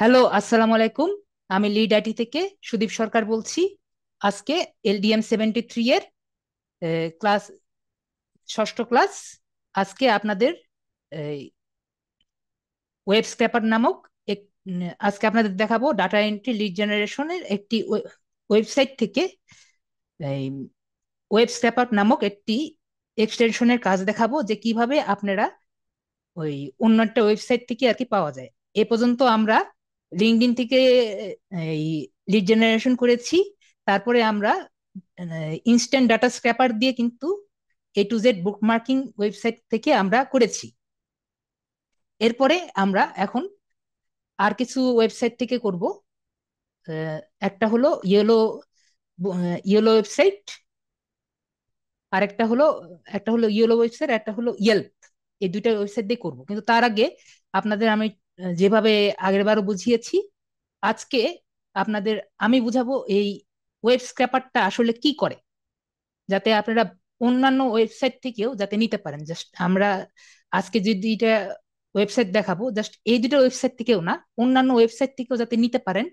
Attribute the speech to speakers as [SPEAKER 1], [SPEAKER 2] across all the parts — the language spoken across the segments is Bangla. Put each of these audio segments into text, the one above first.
[SPEAKER 1] হ্যালো, আসসালামু আলাইকুম। আমি লিড আইটি থেকে সুদীপ সরকার বলছি। আজকে LDM 73 এর ক্লাস, ষষ্ঠ ক্লাস। আজকে আপনাদের ওয়েব স্ক্র্যাপার নামক আজকে আপনাদের দেখাবো ডাটা এন্ট্রি লিড জেনারেশনের একটি ওয়েবসাইট থেকে এই ওয়েব স্ক্র্যাপার নামক একটি এক্সটেনশনের কাজ দেখাবো, যে কিভাবে আপনারা ওই অন্য একটা ওয়েবসাইট থেকে আর কি পাওয়া যায়। এ পর্যন্ত আমরা লিঙ্কডইন থেকে এই লিড জেনারেশন করেছি। তারপরে আমরা ইনস্ট্যান্ট ডাটা স্ক্র্যাপার দিয়ে কিন্তু A to Z bookmarking website থেকে আমরা করেছি। এরপরে আমরা এখন আর কিছু ওয়েবসাইট থেকে করব। একটা হলো ইয়েলো ওয়েবসাইট, আর একটা হলো ইয়েলো ওয়েবসাইট, একটা হলো ইয়েল্প। এই দুইটা ওয়েবসাইট দিয়ে করব, কিন্তু তার আগে আপনাদের আমি যেভাবে আগের বারও বুঝিয়েছি, আজকে আপনাদের আমি বুঝাবো এই ওয়েব স্ক্র্যাপারটা আসলে কি করে, যাতে আপনারা অন্যান্য ওয়েবসাইট থেকেও যাতে নিতে পারেন। জাস্ট আমরা আজকে যে দুইটা ওয়েবসাইট দেখাবো, জাস্ট এই দুটো ওয়েবসাইট থেকেও না, অন্যান্য ওয়েবসাইট থেকেও যাতে নিতে পারেন,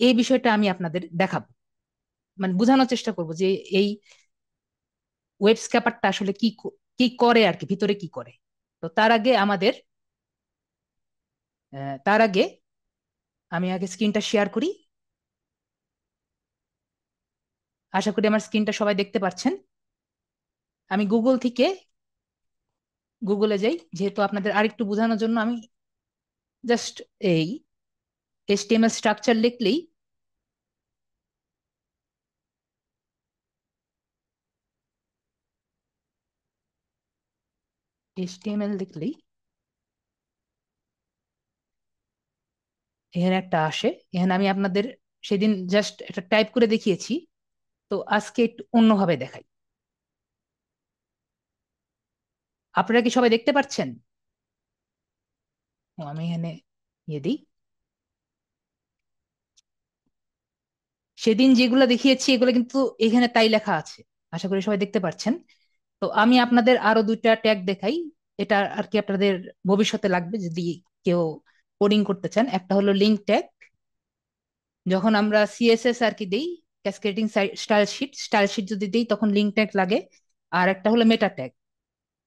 [SPEAKER 1] এই বিষয়টা আমি আপনাদের দেখাবো। মানে বোঝানোর চেষ্টা করব যে এই ওয়েব স্ক্র্যাপারটা আসলে কি করে আর কি, ভিতরে কি করে। তো তার আগে আমি আগে স্ক্রিনটা শেয়ার করি। আশা করি আমার স্ক্রিনটা সবাই দেখতে পাচ্ছেন। আমি গুগলে যাই, যেহেতু আপনাদের আরেকটু বোঝানোর জন্য। আমি জাস্ট এই HTML স্ট্রাকচার লিখলেই HTML লিখলেই এখানে একটা আসে। এখানে আমি আপনাদের সেদিন জাস্ট একটা টাইপ করে দেখিয়েছি, তো আজকে একটু অন্যভাবে দেখাই। আপনারা কি সবাই দেখতে পাচ্ছেন? আমি এখানে ইয়ে দিই। সেদিন যেগুলো দেখিয়েছি এগুলো কিন্তু এখানে তাই লেখা আছে। আশা করি সবাই দেখতে পাচ্ছেন। তো আমি আপনাদের আরো দুইটা ট্যাগ দেখাই। এটা আর কি আপনাদের ভবিষ্যতে লাগবে যদি কেউ কোডিং করতে চান। একটা হলো লিঙ্ক ট্যাগ, যখন আমরা CSS আর কি দেই, ক্যাসকেডিং স্টাইল শিট যদি দেই তখন লিঙ্ক ট্যাগ লাগে। আর একটা হলো মেটা ট্যাগ,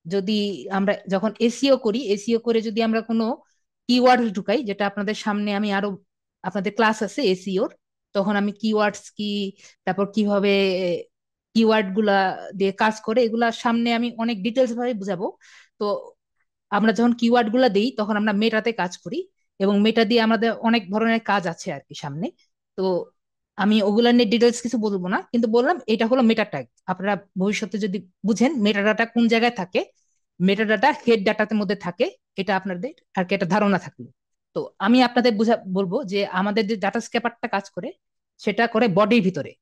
[SPEAKER 1] যদি আমরা যখন এসইও করি, এসইও করে যদি আমরা কোনো কিওয়ার্ড ঢুকাই, যেটা আপনাদের সামনে আমি আরো, আপনাদের ক্লাস আছে এসইওর, তখন আমি কিওয়ার্ডস কি, তারপর কিভাবে কিওয়ার্ড গুলা দিয়ে কাজ করে, এগুলা সামনে আমি অনেক ডিটেলস ভাবে বুঝাবো। তো আমরা যখন কিওয়ার্ড গুলা দিই তখন আমরা মেটাতে কাজ করি, এবং মেটা দিয়ে আমাদের অনেক ধরনের কাজ আছে আর কি সামনে। তো আমি ওগুলা নিয়ে ডিটেলস কিছু বলবো না, কিন্তু বললাম এটা হলো মেটা ট্যাগ। আপনারা ভবিষ্যতে যদি বুঝেন মেটা ডাটা কোন জায়গায় থাকে, মেটা ডাটা হেড ডাটাতে মধ্যে থাকে, এটা আপনাদের আর কি একটা ধারণা থাকলো। তো আমি আপনাদের বলবো যে আমাদের যে ডাটা স্ক্যাপারটা কাজ করে, সেটা করে বডির ভিতরে।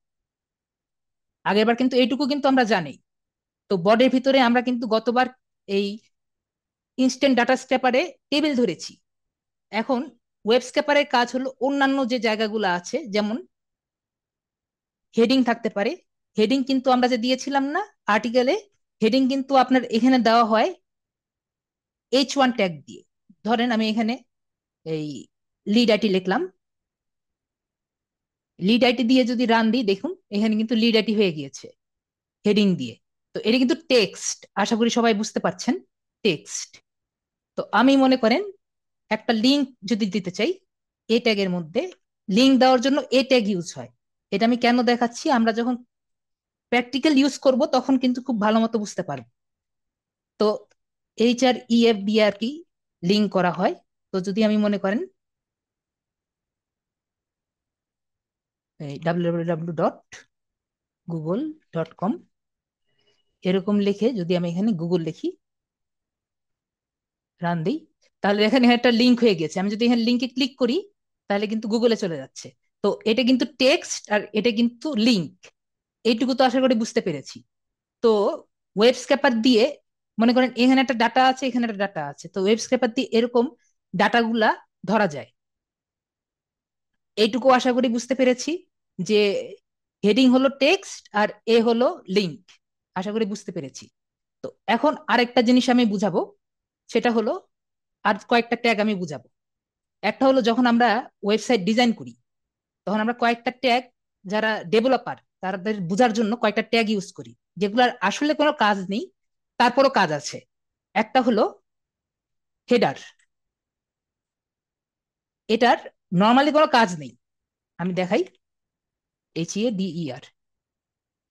[SPEAKER 1] আগেরবার কিন্তু এইটুকু কিন্তু আমরা জানি। তো বডির ভিতরে আমরা কিন্তু গতবার এই ইনস্ট্যান্ট ডাটা স্ক্র্যাপারে টেবিল ধরেছি। এখন ওয়েব স্ক্র্যাপারের কাজ হলো অন্যান্য যে জায়গাগুলো আছে, যেমন হেডিং থাকতে পারে। হেডিং কিন্তু আমরা যে দিয়েছিলাম না আর্টিকেলে, হেডিং কিন্তু আপনার এখানে দেওয়া হয় H1 ট্যাগ দিয়ে। ধরেন আমি এখানে এই লিড আইটি লিখলাম, লিড আইটি দিয়ে যদি রান দিই, দেখুন এখানে কিন্তু লিড আইটি হয়ে গিয়েছে হেডিং দিয়ে। তো এটা কিন্তু টেক্সট, আশা করি সবাই বুঝতে পারছেন, টেক্সট। তো আমি মনে করেন একটা লিঙ্ক যদি দিতে চাই, এ ট্যাগের মধ্যে লিঙ্ক দেওয়ার জন্য এ ট্যাগ ইউজ হয়। এটা আমি কেন দেখাচ্ছি, আমরা যখন প্র্যাকটিক্যাল ইউজ করব তখন কিন্তু খুব ভালো মতো বুঝতে পারবো। তো HREF দিয়ে আর কি লিঙ্ক করা হয়। তো যদি আমি মনে করেন www.google.com এরকম লিখে যদি আমি এখানে গুগল লিখি, রান দিই, তাহলে এখানে একটা লিঙ্ক হয়ে গেছে। আমি যদি এখানে লিঙ্কে ক্লিক করি, তাহলে কিন্তু গুগলে চলে যাচ্ছে। তো এটা কিন্তু টেক্সট আর এটা কিন্তু লিঙ্ক। এইটুকু তো আশা করি বুঝতে পেরেছি। তো ওয়েব স্ক্র্যাপার দিয়ে মনে করেন এখানে একটা ডাটা আছে, এখানে একটা ডাটা আছে, তো ওয়েব স্ক্র্যাপার দিয়ে এরকম ডাটাগুলা ধরা যায়। এইটুকু আশা করি বুঝতে পেরেছি যে হেডিং হলো টেক্সট আর এ হলো লিঙ্ক। আশা করি বুঝতে পেরেছি। তো এখন আরেকটা জিনিস আমি বুঝাবো, সেটা হলো আর কয়েকটা ট্যাগ আমি বুঝাবো। একটা হলো যখন আমরা ওয়েবসাইট ডিজাইন করি, তখন আমরা কয়েকটা ট্যাগ, যারা ডেভেলপার তাদের বোঝার জন্য কয়েকটা ট্যাগ ইউজ করি, যেগুলোর আসলে কোনো কাজ নেই, তারপরও কাজ আছে। একটা হলো হেডার। এটার নর্মালি কোনো কাজ নেই, আমি দেখাই। HEADER,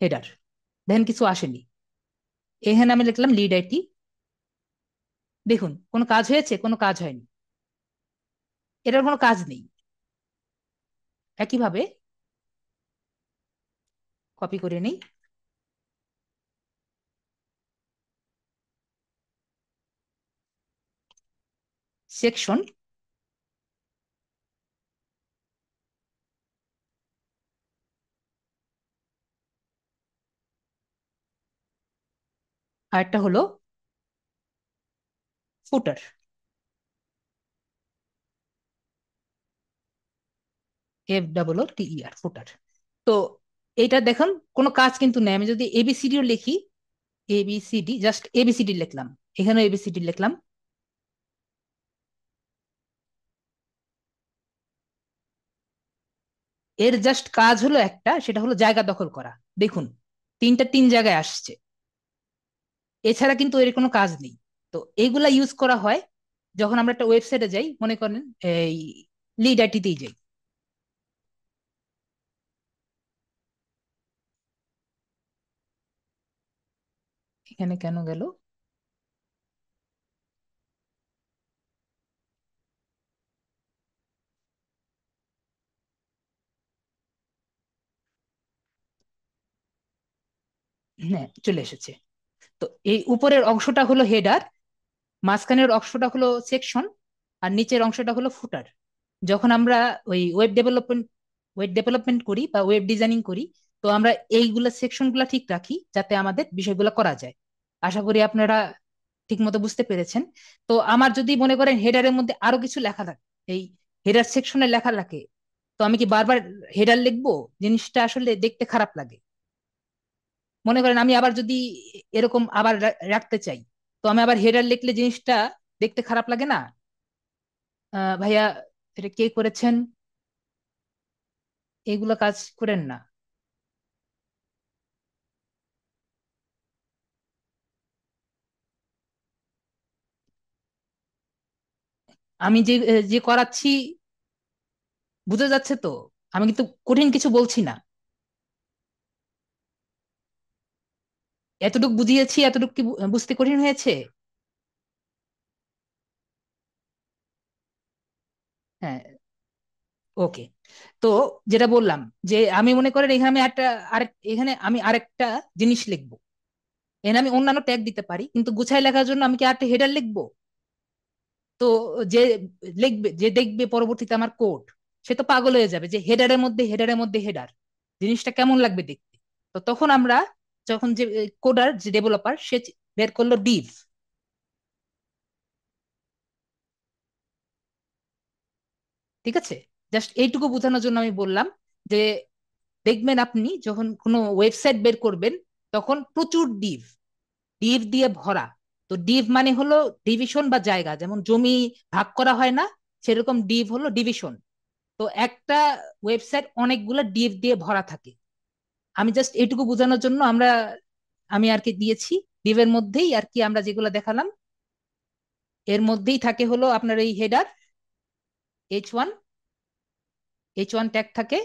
[SPEAKER 1] header. দেখেন কিছু আসেনি। এখানে আমি লিখলাম লিড আইটি, দেখুন কোনো কাজ হয়েছে? কোনো কাজ হয়নি, এটার কোনো কাজ নেই। একইভাবে কপি করে নেই, সেকশন। আর একটা হলো ফুটার, FOOTER, ফুটার। তো এটা দেখুন কোনো কাজ কিন্তু নেই। আমি যদি ABCDও লিখি, ABCD, জাস্ট ABCD লিখলাম, এখানেও ABCD লিখলাম, এর জাস্ট কাজ হলো একটা, সেটা হলো জায়গা দখল করা। দেখুন তিনটা তিন জায়গায় আসছে, এছাড়া কিন্তু এর কোনো কাজ নেই। তো এইগুলা ইউজ করা হয় যখন আমরা একটা ওয়েবসাইটে যাই, মনে করেন এই লিড আইটিতেই যাই। এখানে কেন গেল? হ্যাঁ, চলে এসেছে। তো এই উপরের অংশটা হলো হেডার, মাঝখানের অংশটা হলো সেকশন, আর নিচের অংশটা হলো ফুটার। যখন আমরা ওই ওয়েব ডেভেলপমেন্ট করি বা ওয়েব ডিজাইনিং করি, তো আমরা এইগুলা সেকশনগুলো ঠিক রাখি যাতে আমাদের বিষয়গুলো করা যায়। আশা করি আপনারা ঠিক মতো বুঝতে পেরেছেন। তো আমার যদি মনে করেন হেডারের মধ্যে আরো কিছু লেখা থাকে, এই হেডার সেকশনে লেখা থাকে, তো আমি কি বারবার হেডার লিখবো? জিনিসটা আসলে দেখতে খারাপ লাগে। মনে করেন আমি আবার যদি এরকম আবার রাখতে চাই, তো আমি আবার হেডার লিখলে জিনিসটা দেখতে খারাপ লাগে না? ভাইয়া, এটা কে করেছেন? এইগুলো কাজ করেন না। আমি যে যে করাচ্ছি, বুঝা যাচ্ছে তো? আমি কিন্তু কঠিন কিছু বলছি না। এতটুকু বুঝিয়েছি, এতটুকু কি বুঝতে কঠিন হয়েছে? হ্যাঁ, ওকে। তো যেটা বললাম, যে আমি মনে করেন এখানে আমি একটা এখানে আমি আরেকটা জিনিস লিখবো, এখানে আমি অন্যান্য ট্যাগ দিতে পারি, কিন্তু গুছাই লেখার জন্য আমি কি আরেকটা হেডার লিখবো? তো যে লিখবে, যে দেখবে পরবর্তীতে আমার কোড, সে তো পাগল হয়ে যাবে যে হেডারের মধ্যে হেডার, জিনিসটা কেমন লাগবে দেখতে। তো তখন আমরা, যখন যে কোডার, যে ডেভেলপার, সে বের করলো ডিভ। ঠিক আছে, জাস্ট এইটুকু বোঝানোর জন্য আমি বললাম যে দেখবেন আপনি যখন কোনো ওয়েবসাইট বের করবেন, তখন প্রচুর ডিভ, ডিভ দিয়ে ভরা। তো ডিভ মানে হলো ডিভিশন বা জায়গা, যেমন জমি ভাগ করা হয় না, সেরকম ডিভ হলো ডিভিশন। তো একটা ওয়েবসাইট অনেকগুলো ডিভ দিয়ে ভরা থাকে। আমি জাস্ট এইটুকু বোঝানোর জন্য আমি আর কি দিয়েছি। ডিভের মধ্যেই আর কি আমরা যেগুলো দেখালাম, এর মধ্যেই থাকে হলো আপনার এই হেডার, H1, H1 ট্যাগ থাকে,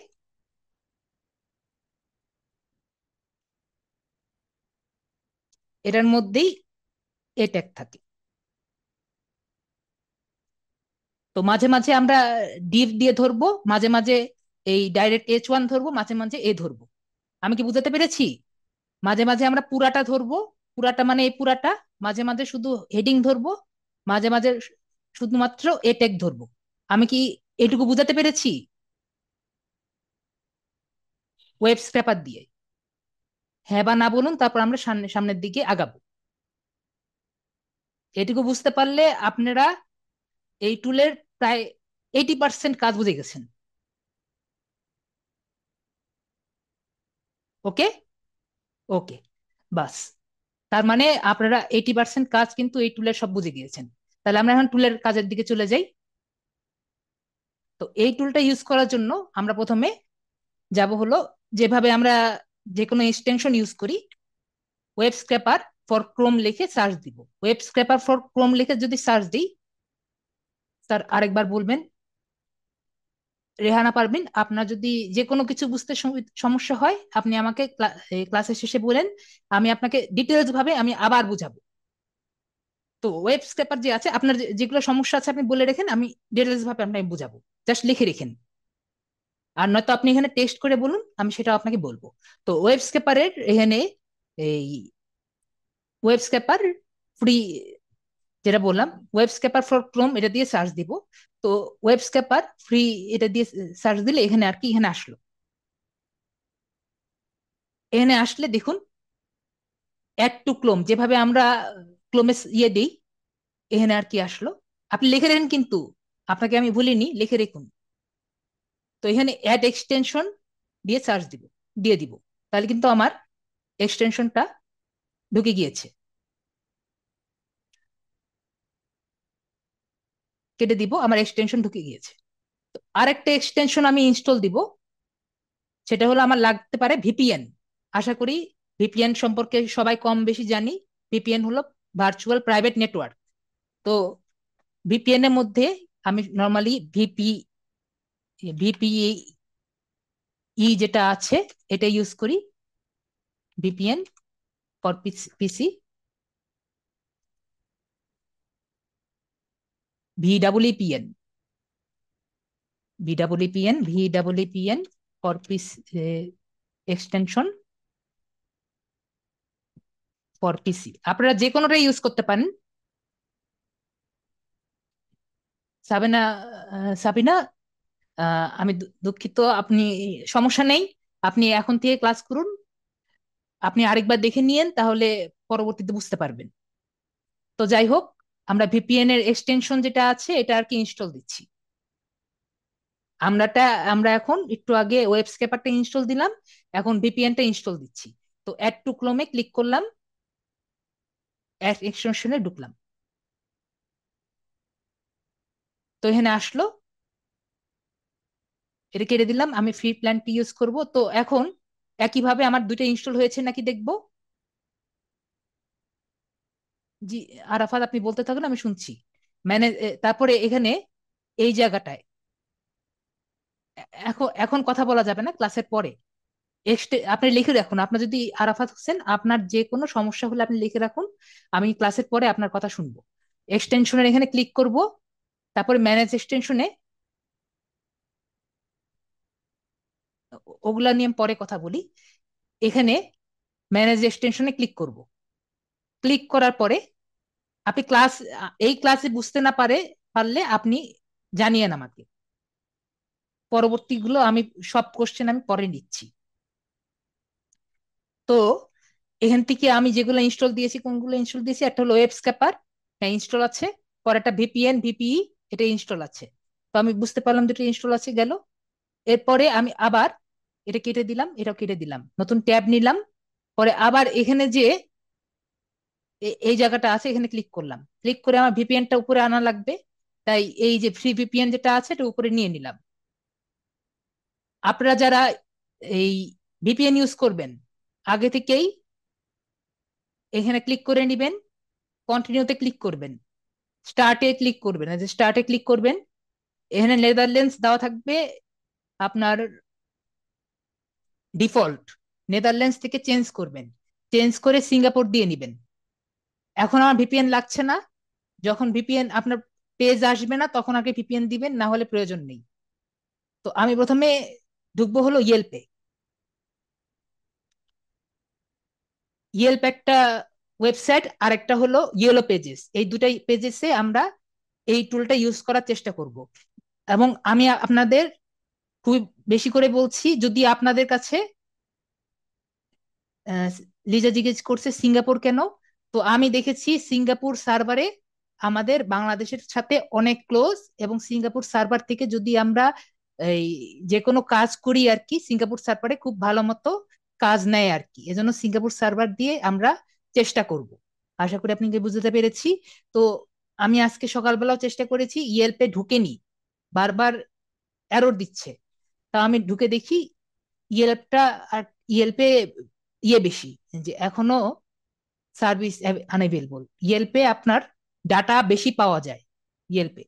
[SPEAKER 1] এটার মধ্যেই এ ট্যাগ থাকে। তো মাঝে মাঝে আমরা ডিভ দিয়ে ধরবো, মাঝে মাঝে এই ডাইরেক্ট H1 ধরবো, মাঝে মাঝে এ ধরবো। আমি কি বুঝাতে পেরেছি? মাঝে মাঝে আমরা পুরাটা ধরবো, পুরাটা মানে এই পুরাটা, মাঝে মাঝে শুধু হেডিং ধরবো, মাঝে মাঝে শুধুমাত্র এ ট্যাগ ধরবো। আমি কি এটুকু বুঝাতে পেরেছি? ওয়েব স্ক্র্যাপার দিয়ে। হ্যাঁ বা না বলুন, তারপর আমরা সামনের দিকে আগাবো। এটুকু বুঝতে পারলে আপনারা এই টুলের প্রায় 80% কাজ বুঝে গেছেন। ওকে, ওকে, বাস। তার মানে আপনারা 80% কাজ কিন্তু এই টুলের সব বুঝে গিয়েছেন। তাহলে আমরা এখন টুলের কাজের দিকে চলে যাই। তো এই টুলটা ইউজ করার জন্য আমরা প্রথমে যাব হলো, যেভাবে আমরা যে কোনো এক্সটেনশন ইউজ করি, ওয়েব স্ক্র্যাপার ফর ক্রোম লিখে সার্চ দিব। ওয়েব স্ক্র্যাপার ফর ক্রোম লিখে যদি সার্চ দিই, স্যার আরেকবার বলবেন। রেহানা পারবিন, আপনার যদি যে কোনো কিছু বুঝতে সমস্যা হয় আপনি আমাকে ক্লাসের শেষে বলেন, আমি আপনাকে ডিটেলস ভাবে আমি আবার বুঝাবো। তো ওয়েব স্ক্র্যাপার যে আছে, আপনার যেগুলো সমস্যা আছে আপনি বলে রেখেন, আমি ডিটেলস ভাবে আপনাকে বুঝাবো, জাস্ট লিখে রেখেন। আর নয়তো আপনি এখানে টেস্ট করে বলুন, আমি সেটা আপনাকে বলবো। তো ওয়েব স্ক্র্যাপারের এখানে এই ওয়েব স্ক্র্যাপার ফ্রি যেটা বললাম, ওয়েব স্ক্র্যাপার ফর ক্রোম এটা দিয়ে সার্চ দিব। তো ওয়েব স্ক্র্যাপার ফ্রি এটা দিয়ে সার্চ দিলে এখানে আর কি এখানে আসলো। এখানে আসলে দেখুন অ্যাড টু ক্লোম, যেভাবে আমরা ক্লোমে ইয়ে দিই, এখানে আর কি আসলো। আপনি লিখে রাখেন কিন্তু, আপনাকে আমি বলিনি, লিখে রাখুন। তো এখানে অ্যাড এক্সটেনশন দিয়ে সার্চ দিয়ে দিব, তাহলে কিন্তু আমার এক্সটেনশনটা ঢুকে গিয়েছে। কেটে দিব, আমার এক্সটেনশন ঢুকে গিয়েছে। তো আরেকটা এক্সটেনশন আমি ইনস্টল দিব, সেটা হলো আমার লাগতে পারে ভিপিএন। আশা করি ভিপিএন সম্পর্কে সবাই কম বেশি জানি। ভিপিএন হলো ভার্চুয়াল প্রাইভেট নেটওয়ার্ক। তো ভিপিএন এর মধ্যে আমি নর্মালি ভিপিই যেটা আছে এটা ইউজ করি, VPN for PC, VWPN, VWPN for PC extension for PC. আপনারা যে কোনোটা ইউজ করতে পারেন। সাবিনা, সাবিনা, আমি দুঃখিত, আপনি সমস্যা নেই, আপনি এখন থেকে ক্লাস করুন। আপনি আরেকবার দেখে নিয়েন, তাহলে পরবর্তীতে বুঝতে পারবেন। তো যাই হোক, আমরা ভিপিএন এর এক্সটেনশন যেটা আছে এটা আর কি ইনস্টল দিচ্ছি। আমরাটা আমরা এখন একটু আগে ওয়েব স্ক্র্যাপারটা ইনস্টল দিলাম, এখন ভিপিএনটা ইনস্টল দিচ্ছি। তো অ্যাড টু ক্রোমে ক্লিক করলাম, অ্যাড এক্সটেনশনে ঢুকলাম। তো এখানে আসলো, এটা কেটে দিলাম, আমি ফ্রি প্ল্যানটি ইউজ করব। তো এখন একইভাবে আমার দুইটা ইনস্টল হয়েছে নাকি দেখবো। জি আরাফাত, আপনি বলতে থাকুন, আমি শুনছি। মানে তারপরে এখানে এই জায়গাটায় এখন এখন কথা বলা যাবে না, ক্লাসের পরে। আপনি লিখে রাখুন, আপনার যদি আরাফাত হোসেন, আপনার যে কোনো সমস্যা হলে আপনি লিখে রাখুন, আমি ক্লাসের পরে আপনার কথা শুনবো। এক্সটেনশনের এখানে ক্লিক করব, তারপরে ম্যানেজ এক্সটেনশনে, ওগুলা নিয়ে পরে কথা বলি। এখানে ম্যানেজ এক্সটেনশনে ক্লিক করব। ক্লিক করার পরে আপনি এই ক্লাসে বুঝতে না পারলে আপনি জানিয়েন আমাকে, পরবর্তীগুলো আমি সব কোশ্চেন আমি পরে নিচ্ছি। তো এখান থেকে আমি যেগুলো ইনস্টল দিয়েছি, কোনগুলো ইনস্টল দিয়েছি, একটা হলো ওয়েব স্ক্যাপার, হ্যাঁ ইনস্টল আছে। পরে একটা ভিপিএন ভিপিই, এটা ইনস্টল আছে। তো আমি বুঝতে পারলাম দুটো ইনস্টল আছে, গেল। এরপরে আমি আবার এটা কেটে দিলাম, এটাও কেটে দিলাম, নতুন ট্যাব নিলাম। পরে আবার এখানে যে এই জায়গাটা আছে এখানে ক্লিক করলাম, ক্লিক করে আমার ভিপিএনটা উপরে আনা লাগবে। তাই এই যে ফ্রি ভিপিএন যেটা আছে এটা উপরে নিয়ে নিলাম। আপনারা যারা এই ভিপিএন ইউজ করবেন, আগে থেকেই এখানে ক্লিক করে নিবেন, কন্টিনিউতে ক্লিক করবেন, স্টার্টে ক্লিক করবেন, স্টার্টে ক্লিক করবেন। এখানে নেদারল্যান্ডস দেওয়া থাকবে আপনার ডিফল্ট, নেদারল্যান্ডস থেকে চেঞ্জ করবেন, চেঞ্জ করে সিঙ্গাপুর দিয়ে নিবেন। এখন আমার ভিপিএন লাগছে না, যখন ভিপিএন আপনার পেজ আসবে না তখন আগে ভিপিএন দিবেন, না হলে প্রয়োজন নেই। তো আমি প্রথমে ঢুকবো হলো ইয়েলপে। ইয়েলপ একটা ওয়েবসাইট, আর একটা হলো ইয়েলো পেজেস, এই দুটাই পেজেসে আমরা এই টুলটা ইউজ করার চেষ্টা করব। এবং আমি আপনাদের খুব বেশি করে বলছি, যদি আপনাদের কাছে আহ, লিজা জিজ্ঞেস করছে সিঙ্গাপুর কেন, তো আমি দেখেছি সিঙ্গাপুর সার্ভারে আমাদের বাংলাদেশের সাথে অনেক ক্লোজ, এবং সিঙ্গাপুর সার্ভার থেকে যদি আমরা এই যে কোনো কাজ করি আর কি, সিঙ্গাপুর সার্ভারে খুব ভালো মতো কাজ নেয় আর কি, এজন্য সিঙ্গাপুর সার্ভার দিয়ে আমরা চেষ্টা করব। আশা করি আপনি বুঝতে পেরেছি। তো আমি আজকে সকালবেলাও চেষ্টা করেছি, ইয়েলপে ঢুকেনি, বারবার এরর দিচ্ছে। তা আমি ঢুকে দেখি ইয়েলপটা আর ইয়েলপে বেশি, যে এখনো সার্ভিস আনএভেলেবল। ইয়েলপে আপনার ডাটা বেশি পাওয়া যায়। ইয়েলপে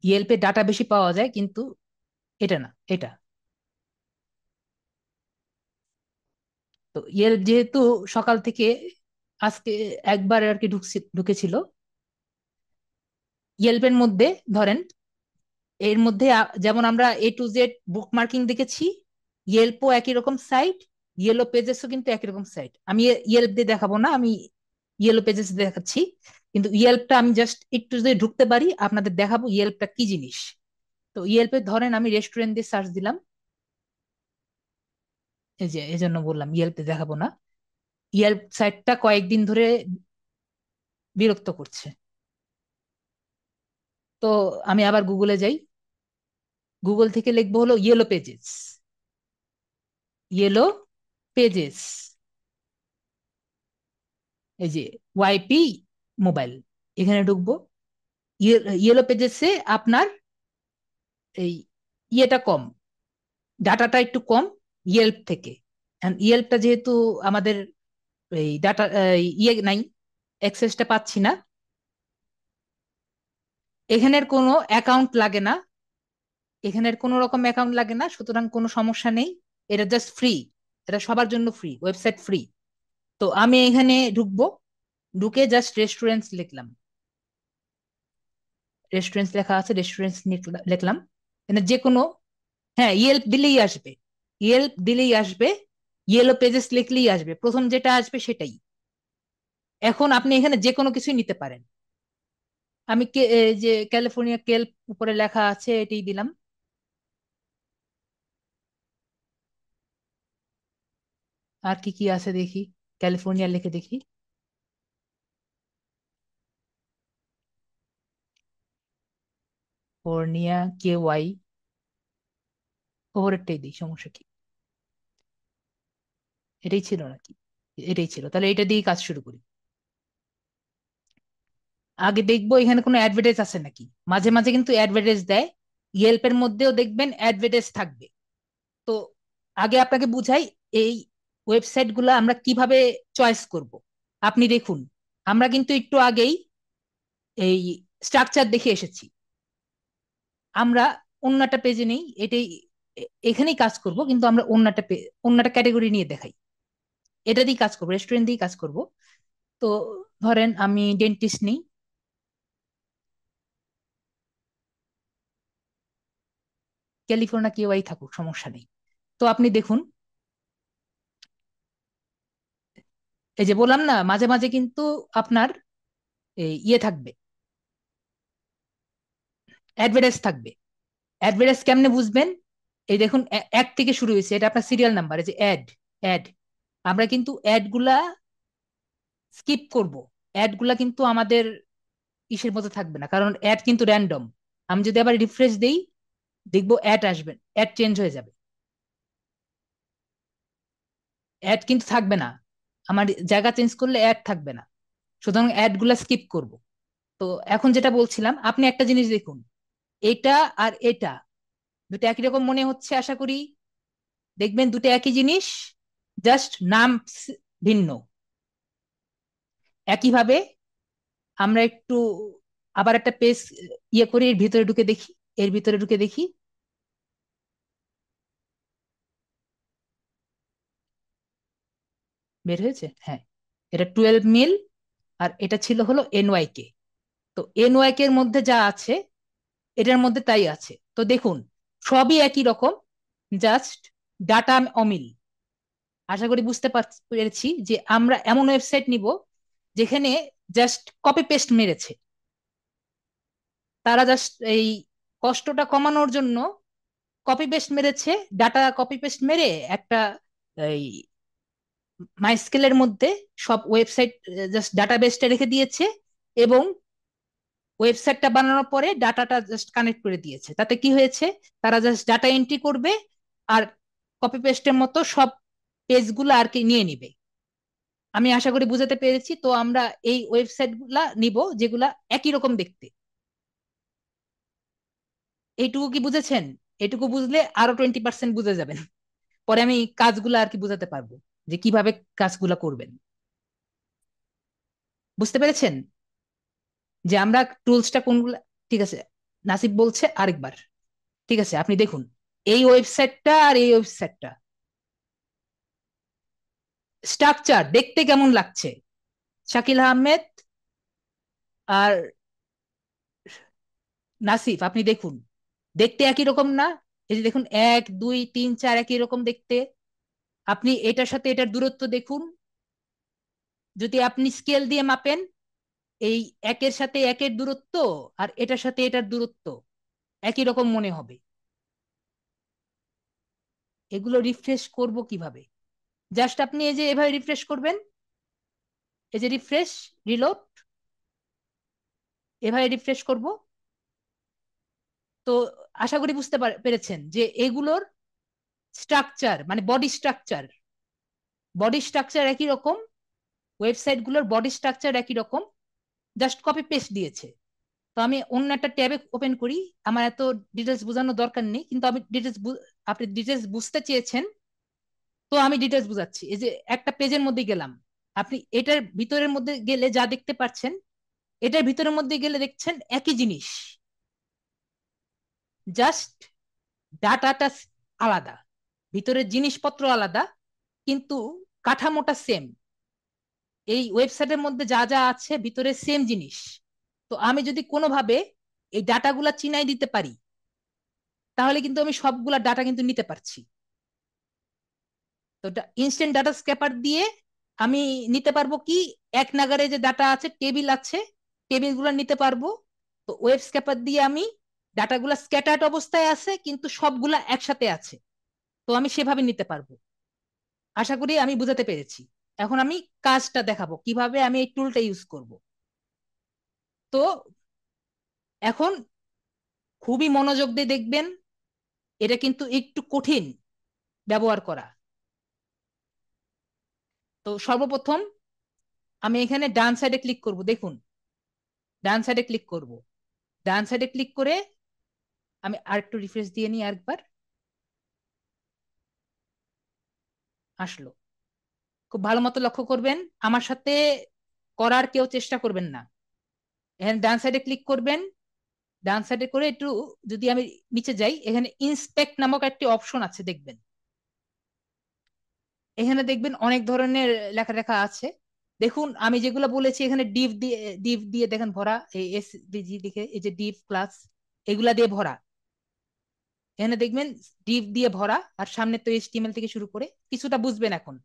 [SPEAKER 1] ইয়েলপে ডাটা বেশি পাওয়া যায়, কিন্তু এটা না, এটা। তো ইয়েলপ যেহেতু সকাল থেকে আজকে একবার আর কি ঢুকেছিল ইয়েলপের মধ্যে, ধরেন এর মধ্যে যেমন আমরা A to Z বুকমার্কিং দেখেছি, ইয়েলপও একই রকম সাইট, ইয়েলো পেজেসও কিন্তু একই রকম সাইট। আমি ইয়েলপ দিয়ে দেখাবো না, আমি ইয়েলো পেজেস দেখাচ্ছি। কিন্তু ইয়েলপটা আমি জাস্ট একটু যদি ঢুকতে পারি আপনাদের দেখাবো ইয়েলপটা কি জিনিস। তো ইয়েলপে ধরেন আমি রেস্টুরেন্ট দিয়ে সার্চ দিলাম, এই যে এই জন্য বললাম ইয়েলপে দেখাবো না। ইয়েলপ সাইটটা কয়েকদিন ধরে বিরক্ত করছে। তো আমি আবার গুগলে যাই, গুগল থেকে লিখবো হলো ইয়েলো পেজেস। ইয়েলো পেজেস, এই যে ওয়াইপি মোবাইল, এখানে ঢুকবো। ইয়েলো পেজেসে আপনার এই ইয়েটা কম, ডাটাটা একটু কম ইয়েল্প থেকে। ইয়েল্পটা যেহেতু আমাদের এই ডাটা ইয়ে নাই, অ্যাক্সেসটা পাচ্ছি না, এখানের কোনো অ্যাকাউন্ট লাগে না, এখানের কোনো রকম অ্যাকাউন্ট লাগে না, সুতরাং কোনো সমস্যা নেই। এটা জাস্ট ফ্রি, এটা সবার জন্য ফ্রি, ওয়েবসাইট ফ্রি। তো আমি এখানে ঢুকবো, ঢুকে জাস্ট রেস্টুরেন্টস লিখলাম, রেস্টুরেন্টস লেখা আছে, রেস্টুরেন্টস লিখলাম। এখানে যে কোনো, হ্যাঁ ইয়েল্প দিলেই আসবে, ইয়েল্প দিলেই আসবে, ইয়েলো পেজেস লিখলেই আসবে, প্রথম যেটা আসবে সেটাই। এখন আপনি এখানে যে কোনো কিছুই নিতে পারেন। আমি এই যে ক্যালিফোর্নিয়া কেল্প উপরে লেখা আছে এটাই দিলাম। আর কি কি আছে দেখি, ক্যালিফোর্নিয়া লিখে দেখি। ফোর্নিয়া KY, ওপরেরটাই দিই, সমস্যা কি? এটাই ছিল নাকি? এটাই ছিল, তাহলে এটা দিয়েই কাজ শুরু করি। আগে দেখবো এখানে কোনো অ্যাডভার্টাইজ আছে নাকি, মাঝে মাঝে কিন্তু অ্যাডভার্টাইজ দেয়, ইয়েলপের মধ্যেও দেখবেন অ্যাডভার্টাইজ থাকবে। তো আগে আপনাকে বুঝাই এই ওয়েবসাইট গুলা আমরা কিভাবে চয়েস করব। আপনি দেখুন, আমরা কিন্তু একটু আগেই এই স্ট্রাকচার দেখে এসেছি। আমরা অন্য একটা পেজে নেই, এটাই এখানেই কাজ করব, কিন্তু আমরা অন্য একটা ক্যাটাগরি নিয়ে দেখাই। এটা দিয়ে কাজ করবো, রেস্টুরেন্ট দিয়ে কাজ করব। তো ধরেন আমি ডেন্টিস্ট নেই, ক্যালিফোর্নিয়া KY থাকুক, সমস্যা নেই। তো আপনি দেখুন, এই যে বললাম না মাঝে মাঝে কিন্তু আপনার এই ইয়ে থাকবে, অ্যাডভার্টাইজ থাকবে। অ্যাডভার্টাইজ কেমনে বুঝবেন? এই দেখুন, এক থেকে শুরু হয়েছে, এটা আপনার সিরিয়াল নাম্বার, এই যে অ্যাড, অ্যাড। আমরা কিন্তু অ্যাড গুলা স্কিপ করব, অ্যাড গুলা কিন্তু আমাদের ইসের মধ্যে থাকবে না, কারণ অ্যাড কিন্তু র্যান্ডম। আমি যদি আবার রিফ্রেশ দেই দেখবো অ্যাড আসবে, অ্যাড চেঞ্জ হয়ে যাবে, অ্যাড কিন্তু থাকবে না। আমার জায়গা চেঞ্জ করলে অ্যাড থাকবে না, সুতরাং অ্যাড গুলা স্কিপ করব। তো এখন যেটা বলছিলাম, আপনি একটা জিনিস দেখুন, এটা আর এটা দুটো একই রকম মনে হচ্ছে আশা করি। দেখবেন দুটো একই জিনিস, জাস্ট নাম ভিন্ন। একইভাবে আমরা একটু আবার একটা পেজ ইয়ে করে এর ভিতরে ঢুকে দেখি, এর ভিতরে ঢুকে দেখি। বের হয়েছে, হ্যাঁ। এটা 12 মিল, আর এটা ছিল হলো NYK। তো NYK এর মধ্যে যা আছে এটার মধ্যে তাই আছে। তো দেখুন, সবই একই রকম, জাস্ট ডাটা অমিল। আশা করি বুঝতে পেরেছি যে আমরা এমন ওয়েবসাইট নিব যেখানে জাস্ট কপি পেস্ট মেরেছে, তারা জাস্ট এই কষ্টটা কমানোর জন্য কপি পেস্ট মেরেছে, ডাটা কপি পেস্ট মেরে একটা এই মাইস্কেলের মধ্যে সব ওয়েবসাইট জাস্ট ডাটাবেসটা রেখে দিয়েছে, এবং ওয়েবসাইটটা বানানোর পরে ডাটাটা জাস্ট কানেক্ট করে দিয়েছে। তাতে কি হয়েছে, তারা জাস্ট ডাটা এন্ট্রি করবে আর কপি পেস্টের মতো সব পেজগুলো আর কি নিয়ে নিবে। আমি আশা করি বুঝাতে পেরেছি। তো আমরা এই ওয়েবসাইট গুলা নিব যেগুলা একই রকম দেখতে, এইটুকু কি বুঝেছেন? এটুকু বুঝলে আরো 20% বুঝে যাবেন। পরে আমি কাজগুলো আর কি বুঝাতে পারবো, যে কিভাবে কাজগুলো করবেন। বুঝতে পেরেছেন যে আমরা টুলসটা কোনগুলো? ঠিক আছে, নাসিব বলছে আরেকবার। ঠিক আছে, আপনি দেখুন এই ওয়েবসাইটটা আর এই ওয়েবসাইটটা, স্ট্রাকচার দেখতে কেমন লাগছে? শাকিল আহমেদ আর নাসিফ, আপনি দেখুন, দেখতে একই রকম না? এই যে দেখুন, 1 2 3 4 একই রকম দেখতে। আপনি এটার সাথে এটার দূরত্ব দেখুন, যদি আপনি স্কেল দিয়ে মাপেন, এই একের সাথে একের দূরত্ব আর এটার সাথে এটার দূরত্ব একই রকম মনে হবে। এগুলো রিফ্রেশ করব কিভাবে? জাস্ট আপনি এই যে এভাবে রিফ্রেশ করবেন, এই যে রিফ্রেশ, রিলোড, এভাবে রিফ্রেশ করব। তো আশা করি বুঝতে পেরেছেন যে এগুলোর স্ট্রাকচার, মানে বডি স্ট্রাকচার একই রকম, ওয়েবসাইট গুলোর বডি স্ট্রাকচার একই রকম, জাস্ট কপি পেস্ট দিয়েছে। তো আমি অন্য একটা ট্যাবে ওপেন করি, আমার এত ডিটেলস বোঝানোর দরকার নেই, কিন্তু আমি ডিটেলস, আপনি ডিটেলস বুঝতে চেয়েছেন, তো আমি ডিটেলস বুঝাচ্ছি। এই যে একটা পেজের মধ্যে গেলাম, আপনি এটার ভিতরের মধ্যে গেলে যা দেখতে পাচ্ছেন, এটার ভিতরের মধ্যে গেলে দেখছেন একই জিনিস, জাস্ট ডাটাটা আলাদা, ভিতরের জিনিসপত্র আলাদা, কিন্তু কাঠামোটা সেম। এই ওয়েবসাইটের মধ্যে যা যা আছে ভিতরে সেম জিনিস। তো আমি যদি কোনোভাবে এই ডাটাগুলা চিনাই দিতে পারি, তাহলে কিন্তু আমি সবগুলা ডাটা কিন্তু নিতে পারছি। তো ইনস্ট্যান্ট ডাটা স্ক্যাপার দিয়ে আমি নিতে পারবো কি, এক নাগারে যে ডাটা আছে, টেবিল আছে, টেবিল গুলা নিতে পারবো। তো ওয়েব স্ক্যাপার দিয়ে আমি ডাটাগুলা স্ক্যাটার্ড অবস্থায় আছে কিন্তু সবগুলা একসাথে আছে, তো আমি সেভাবে নিতে পারবো। আশা করি আমি বুঝাতে পেরেছি। এখন আমি কাজটা দেখাবো কিভাবে আমি এই টুলটা ইউজ করব। তো এখন খুবই মনোযোগ দিয়ে দেখবেন, এটা কিন্তু একটু কঠিন ব্যবহার করা। তো সর্বপ্রথম আমি এখানে ডান সাইডে ক্লিক করব, দেখুন ডান সাইডে ক্লিক করব। ডান সাইডে ক্লিক করে আমি আরেকটু রিফ্রেশ দিয়ে নিই আরেকবার। আসলো। খুব ভালো মতো লক্ষ্য করবেন, আমার সাথে করার কেউ চেষ্টা করবেন না। এখানে ডান সাইডে ক্লিক করবেন, ডান সাইডে করে একটু, যদি আমি নিচে যাই, এখানে ইন্সপেক্ট নামক একটি অপশন আছে দেখবেন। এখানে দেখবেন অনেক ধরনের লেখা লেখা আছে। দেখুন আমি যেগুলো বলেছি, এখানে ডিভ দিয়ে দেখেন ভরা, এই এসভিজি লিখে, এই যে ডিভ ক্লাস, এগুলা দিয়ে ভরা। এখানে দেখবেন ডিভ দিয়ে ভরা, আর সামনে তো এইচটিএমএল থেকে শুরু করে কিছুটা বুঝবেন এখন।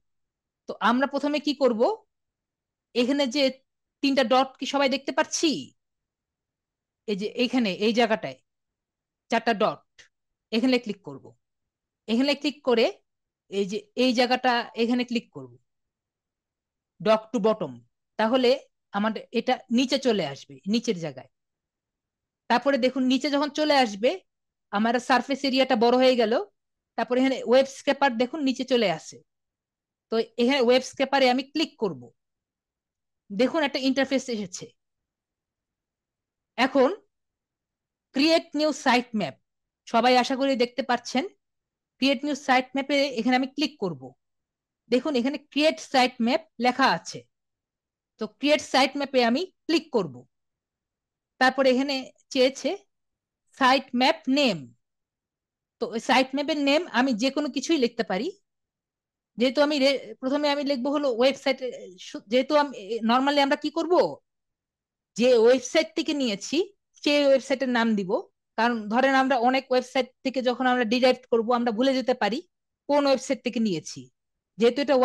[SPEAKER 1] তো আমরা প্রথমে কি করব, এখানে যে 3টা ডট কি সবাই দেখতে পাচ্ছি? এই যে এখানে এই জায়গাটায় 4টা ডট, এখানে ক্লিক করব। এখানে ক্লিক করে এই যে এই জায়গাটা, এখানে ক্লিক করব, ডক টু বটম। তাহলে আমাদের এটা নিচে চলে আসবে, নিচের জায়গায়। তারপরে দেখুন নিচে যখন চলে আসবে, আমার সারফেস এরিয়াটা বড় হয়ে গেল। তারপরে এখানে ওয়েব স্ক্রেপার দেখুন নিচে চলে আসে। তো এখানে ওয়েব স্ক্রেপারে আমি ক্লিক করব, দেখুন একটা ইন্টারফেস এসেছে। এখন ক্রিয়েট নিউ সাইট ম্যাপ, সবাই আশা করি দেখতে পাচ্ছেন। ক্রিয়েট নিউ সাইট ম্যাপে এখানে আমি ক্লিক করব, দেখুন এখানে ক্রিয়েট সাইট ম্যাপ লেখা আছে। তো ক্রিয়েট সাইট ম্যাপে আমি ক্লিক করব। তারপরে এখানে চেয়েছে সাইট ম্যাপ নেম। তো ওই সাইট ম্যাপের নেম আমি যে কোনো কিছুই লিখতে পারি। যেহেতু আমি প্রথমে আমি লিখবো হলো ওয়েবসাইট, যেহেতু আমি নর্মালি আমরা কি করব, যে ওয়েবসাইট থেকে নিয়েছি সেই ওয়েবসাইটের নাম দিব। কারণ ধরেন আমরা অনেক ওয়েবসাইট থেকে যখন আমরা ডিরাইভ করব, আমরা ভুলে যেতে পারি কোন ওয়েবসাইট থেকে নিয়েছি। যেহেতু এটা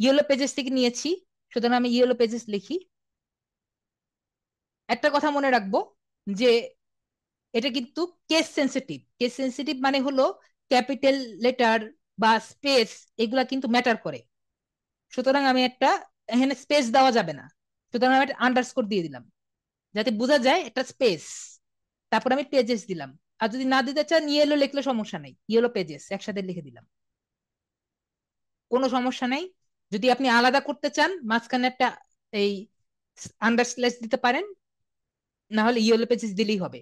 [SPEAKER 1] ইয়েলো পেজেস থেকে নিয়েছি, সুতরাং আমি ইয়েলো পেজেস লিখি। একটা কথা মনে রাখবো, যে এটা কিন্তু কেস সেন্সিটিভ মানে হলো ক্যাপিটাল লেটার বা স্পেস, এগুলা কিন্তু ম্যাটার করে। সুতরাং আমি একটা, এখানে স্পেস দেওয়া যাবে না, সুতরাং আমি একটা আন্ডারস্কোর দিয়ে দিলাম যাতে বোঝা যায় একটা স্পেস। তারপর আমি পেজেস দিলাম। আর যদি না দিতে চান ইয়েলো লিখলে সমস্যা নাই, ইয়েলো পেজেস একসাথে লিখে দিলাম, কোনো সমস্যা নাই। যদি আপনি আলাদা করতে চান, মাঝখানে একটা এই আন্ডারস্ল্যাশ দিতে পারেন, না হলে ইয়েলো পেজেস দিলেই হবে।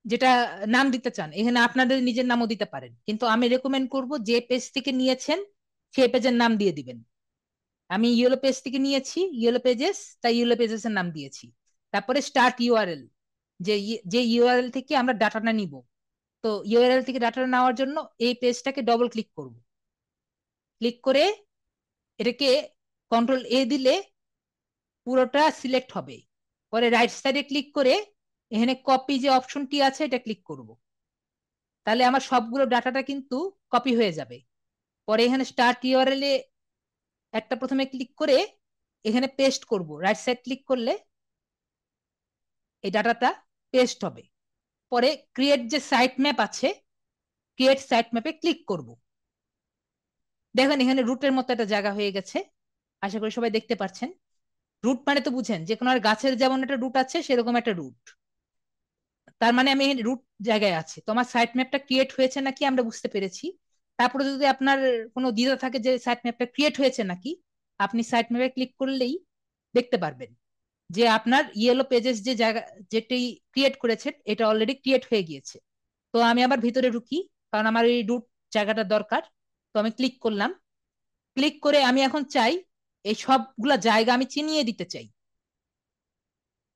[SPEAKER 1] যেটা নাম দিতে চান, এখানে আপনাদের নিজের নামও দিতে পারেন, কিন্তু আমি রেকমেন্ড করব যে পেজ থেকে নিয়েছেন সেই পেজের নাম দিয়ে দিবেন। আমি ইয়েলো পেজ থেকে নিয়েছি, ইয়েলো পেজেস, তাই ইয়েলো পেজেস এর নাম দিয়েছি। তারপরে স্টার্ট ইউআরএল, যে ইউআরএল থেকে আমরা ডাটাটা নিব। তো ইউআরএল থেকে ডাটাটা নেওয়ার জন্য এই পেজটাকে ডবল ক্লিক করব। ক্লিক করে এটাকে কন্ট্রোল এ দিলে পুরোটা সিলেক্ট হবে। পরে রাইট সাইডে ক্লিক করে এখানে কপি যে অপশনটি আছে এটা ক্লিক করব। তাহলে আমার সবগুলো ডাটাটা কিন্তু কপি হয়ে যাবে। পরে এখানে স্টার্ট ইউআরএল এ একটা প্রথমে ক্লিক করে এখানে পেস্ট করব, রাইট সাইড ক্লিক করলে এই ডাটাটা পেস্ট হবে। পরে ক্রিয়েট যে সাইট ম্যাপ আছে, ক্রিয়েট সাইট ম্যাপে ক্লিক করব। দেখেন এখানে রুটের মতো একটা জায়গা হয়ে গেছে, আশা করি সবাই দেখতে পাচ্ছেন। রুট মানে তো বুঝেন, যে কোনো গাছের যেমন একটা রুট আছে সেরকম একটা রুট। তার মানে আমি রুট জায়গায় আছি, তো আমার সাইট ম্যাপটা ক্রিয়েট হয়েছে নাকি আমরা বুঝতে পেরেছি। তারপরে যদি আপনার কোনো দ্বিধা থাকে যে সাইট ম্যাপটা ক্রিয়েট হয়েছে নাকি, আপনি সাইট ম্যাপে ক্লিক করলেই দেখতে পারবেন যে আপনার ইয়েলো পেজেস যে জায়গা যেটি ক্রিয়েট করেছেন এটা অলরেডি ক্রিয়েট হয়ে গিয়েছে। তো আমি আবার ভিতরে ঢুকি, কারণ আমার এই রুট জায়গাটা দরকার। তো আমি ক্লিক করলাম। ক্লিক করে আমি এখন চাই এই সবগুলা জায়গা আমি চিনিয়ে দিতে চাই।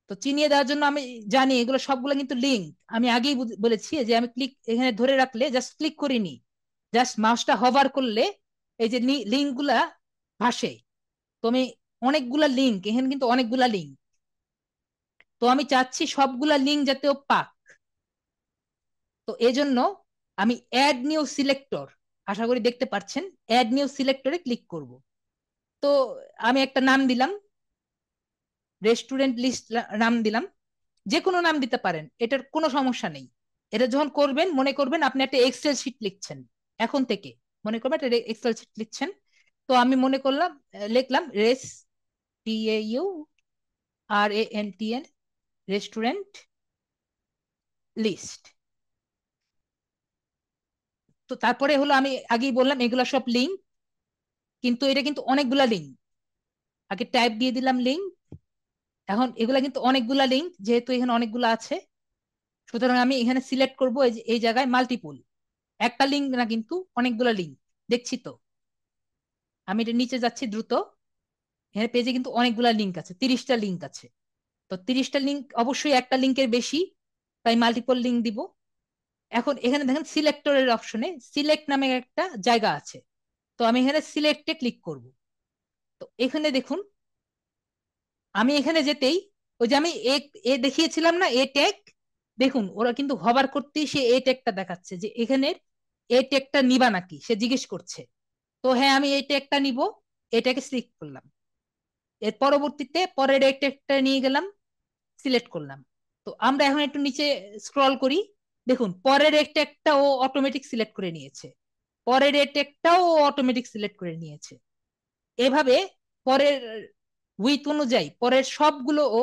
[SPEAKER 1] তো চিনিয়ে দেওয়ার জন্য আমি জানি এগুলো সবগুলো কিন্তু লিঙ্ক, আমি আগেই বলেছি যে আমি ক্লিক এখানে ধরে রাখলে, জাস্ট ক্লিক করিনি, জাস্ট মাউসটা হভার করলে এই যে লিঙ্ক গুলা ভাসে। তো আমি অনেকগুলা লিঙ্ক, এখানে কিন্তু অনেকগুলা লিঙ্ক, তো আমি চাচ্ছি সবগুলা লিঙ্ক যাতে ও পাক। তো এজন্য আমি অ্যাড নিউ সিলেক্টর, আশা করি দেখতে পাচ্ছেন, অ্যাড নিউ সিলেক্টরে ক্লিক করব। তো আমি একটা নাম দিলাম, রেস্টুরেন্ট লিস্ট নাম দিলাম। যে কোনো নাম দিতে পারেন, এটার কোনো সমস্যা নেই। এটা যখন করবেন মনে করবেন আপনি একটা এক্সেল শিট লিখছেন, এখন থেকে মনে করবেন একটা এক্সেল শিট লিখছেন। তো আমি মনে করলাম, লিখলাম RESTAURANTN রেস্টুরেন্ট লিস্ট। তো তারপরে হলো আমি আগেই বললাম এগুলা সব লিঙ্ক, কিন্তু এটা কিন্তু অনেকগুলা লিঙ্ক। আগে টাইপ দিয়ে দিলাম লিঙ্ক। এখন এগুলা কিন্তু অনেকগুলা লিঙ্ক, যেহেতু এখানে অনেকগুলা আছে, সুতরাং আমি এখানে সিলেক্ট করবো এই জায়গায় মাল্টিপুল, একটা লিঙ্ক না কিন্তু অনেকগুলা লিঙ্ক। দেখছি তো, আমি এটা নিচে যাচ্ছি দ্রুত। এখানে পেজে কিন্তু অনেকগুলা লিঙ্ক আছে, 30টা লিঙ্ক আছে। তো 30টা লিঙ্ক অবশ্যই একটা লিঙ্কের বেশি, তাই মাল্টিপল লিঙ্ক দিব। এখন এখানে দেখেন সিলেক্টরের অপশনে সিলেক্ট নামে একটা জায়গা আছে, তো আমি এখানে সিলেক্টে ক্লিক করব। তো এখানে দেখুন, আমি এখানে যেতেই ওই যে আমি এ এ দেখিয়েছিলাম না, এ ট্যাগ, দেখুন ওরা কিন্তু হবার করতেই সে এ ট্যাগটা দেখাচ্ছে যে এখানের এ ট্যাগটা নিবা নাকি, সে জিজ্ঞেস করছে। তো হ্যাঁ আমি এই ট্যাগটা নিব, এটাকে সিলেক্ট করলাম। এর পরবর্তীতে পরের এই ট্যাগটা নিয়ে গেলাম, সিলেক্ট করলাম। তো আমরা এখন একটু নিচে স্ক্রল করি, দেখুন পরের এই ট্যাগটা ও অটোমেটিক সিলেক্ট করে নিয়েছে, পরের এই ট্যাগটাও ও অটোমেটিক সিলেক্ট করে নিয়েছে। এভাবে পরের উইথ অনুযায়ী পরের সবগুলো ও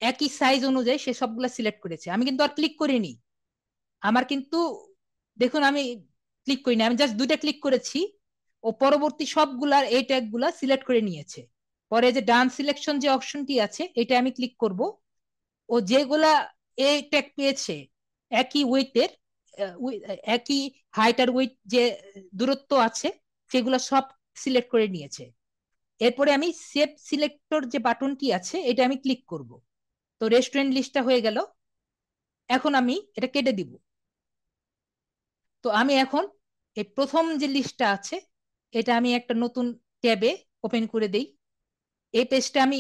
[SPEAKER 1] একই সাইজ অনুযায়ী সে সবগুলো সিলেক্ট করেছে। আমি কিন্তু আর ক্লিক করিনি, আমার কিন্তু দেখুন আমি ক্লিক করিনি, আমি জাস্ট দুইটা ক্লিক করেছি, ও পরবর্তী সবগুলার এই ট্যাগ গুলা সিলেক্ট করে নিয়েছে। পরে যে ডান সিলেকশন যে অপশনটি আছে এটা আমি ক্লিক করব। ও যেগুলা এই ট্যাগ পেয়েছে একই ওয়েটের, একই হাইট আর ওয়েট যে দূরত্ব আছে, সেগুলো সব সিলেক্ট করে নিয়েছে। এরপরে আমি সেভ সিলেক্টর যে বাটনটি আছে এটা আমি ক্লিক করব। তো রেস্টুরেন্ট লিস্টটা হয়ে গেল। এখন আমি এটা কেটে দিব। তো আমি এখন এই প্রথম যে লিস্টটা আছে এটা আমি একটা নতুন ট্যাবে ওপেন করে দেই। এই পেজটা আমি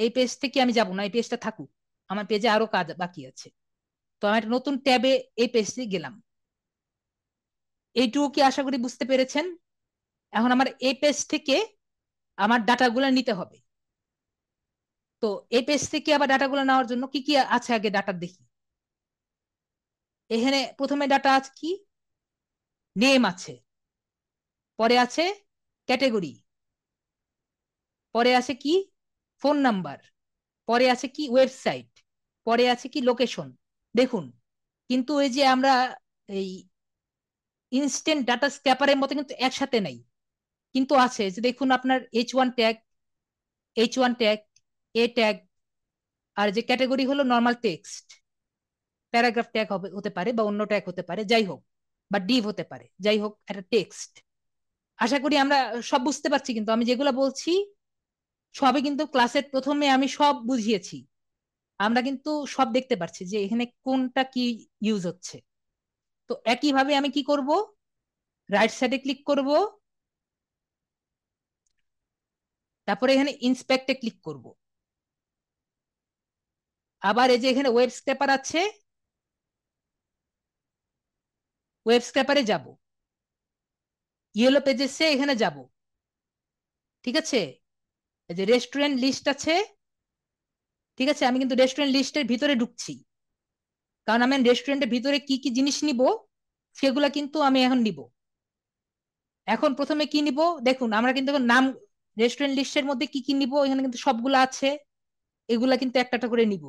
[SPEAKER 1] এই পেজ থেকে আমি যাব না, এই পেজটা থাকুক, আমার পেজে আরো কাজ বাকি আছে। তো আমি একটা নতুন ট্যাবে এই পেজে গেলাম। এইটুকু কি আশা করি বুঝতে পেরেছেন? এখন আমার এই পেজ থেকে আমার ডাটাগুলো নিতে হবে। তো এই পেজ থেকে আবার ডাটাগুলো নেওয়ার জন্য কি কি আছে আগে ডাটা দেখি। এখানে প্রথমে ডাটা আছে কি, নেম আছে, পরে আছে ক্যাটেগরি, পরে আছে কি ফোন নাম্বার, পরে আছে কি ওয়েবসাইট, পরে আছে কি লোকেশন। দেখুন কিন্তু ওই যে আমরা এই ইনস্ট্যান্ট ডাটা স্ক্যাপারের মতো কিন্তু একসাথে নেই, কিন্তু আছে যে দেখুন আপনার H1 ট্যাগ, H1 ট্যাগ, এ ট্যাগ, আর যে ক্যাটাগরি হলো নর্মাল টেক্সট, প্যারাগ্রাফ ট্যাগ হবে, হতে পারে, বা অন্য ট্যাগ হতে পারে, যাই হোক, বা ডিভ হতে পারে, যাই হোক, একটা টেক্সট। আশা করি আমরা সব বুঝতে পারছি, কিন্তু আমি যেগুলো বলছি সবই কিন্তু ক্লাসের প্রথমে আমি সব বুঝিয়েছি। আমরা কিন্তু সব দেখতে পাচ্ছি যে এখানে কোনটা কি ইউজ হচ্ছে। তো একইভাবে আমি কি করব, রাইট সাইডে ক্লিক করব, তারপরে এখানে ইন্সপেক্টে ক্লিক করব। আবার এই যে এখানে ওয়েব স্ক্র্যাপার আছে, ওয়েব স্ক্র্যাপারে যাব, ইয়েলো পেজেসে এখানে যাব, ঠিক আছে। এই যে রেস্টুরেন্ট লিস্ট আছে, ঠিক আছে, আমি কিন্তু রেস্টুরেন্ট লিস্টের ভিতরে ঢুকছি, কারণ আমি রেস্টুরেন্টের ভিতরে কি কি জিনিস নিব সেগুলা কিন্তু আমি এখন নিব। এখন প্রথমে কি নিব, দেখুন আমরা কিন্তু এখন নাম, রেস্টুরেন্ট লিস্টের মধ্যে কি কি নিব এখানে কিন্তু সবগুলো আছে, এগুলা কিন্তু একটা একটা করে নিব।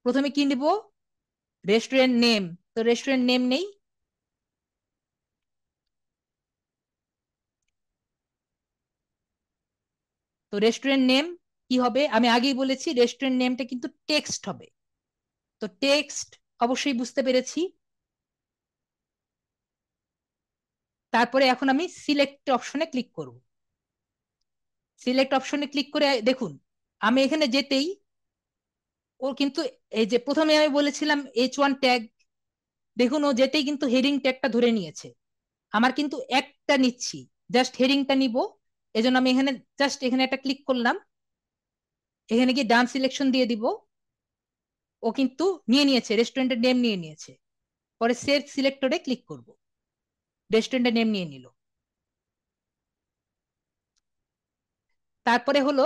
[SPEAKER 1] প্রথমে কি নিব, রেস্টুরেন্ট নেম। তো রেস্টুরেন্ট নেম নেই, তো রেস্টুরেন্ট নেম কি হবে, আমি আগেই বলেছি রেস্টুরেন্ট নেমটা কিন্তু টেক্সট হবে। তো টেক্সট অবশ্যই বুঝতে পেরেছি। তারপরে এখন আমি সিলেক্ট অপশনে ক্লিক করব। সিলেক্ট অপশনে ক্লিক করে দেখুন, আমি এখানে যেতেই ও কিন্তু, এই যে প্রথমে আমি বলেছিলাম H1 ট্যাগ, দেখুন ও যেতেই কিন্তু হেডিং ট্যাগটা ধরে নিয়েছে। আমার কিন্তু একটা নিচ্ছি, জাস্ট হেডিংটা নিব, এজন্য আমি এখানে জাস্ট এখানে একটা ক্লিক করলাম, এখানে গিয়ে ডান সিলেকশন দিয়ে দিব। ও কিন্তু নিয়ে নিয়েছে, রেস্টুরেন্টের নেম নিয়ে নিয়েছে। পরে সেভ সিলেক্টরে ক্লিক করব, রেস্টুরেন্টের নেম নিয়ে নিল। তারপরে হলো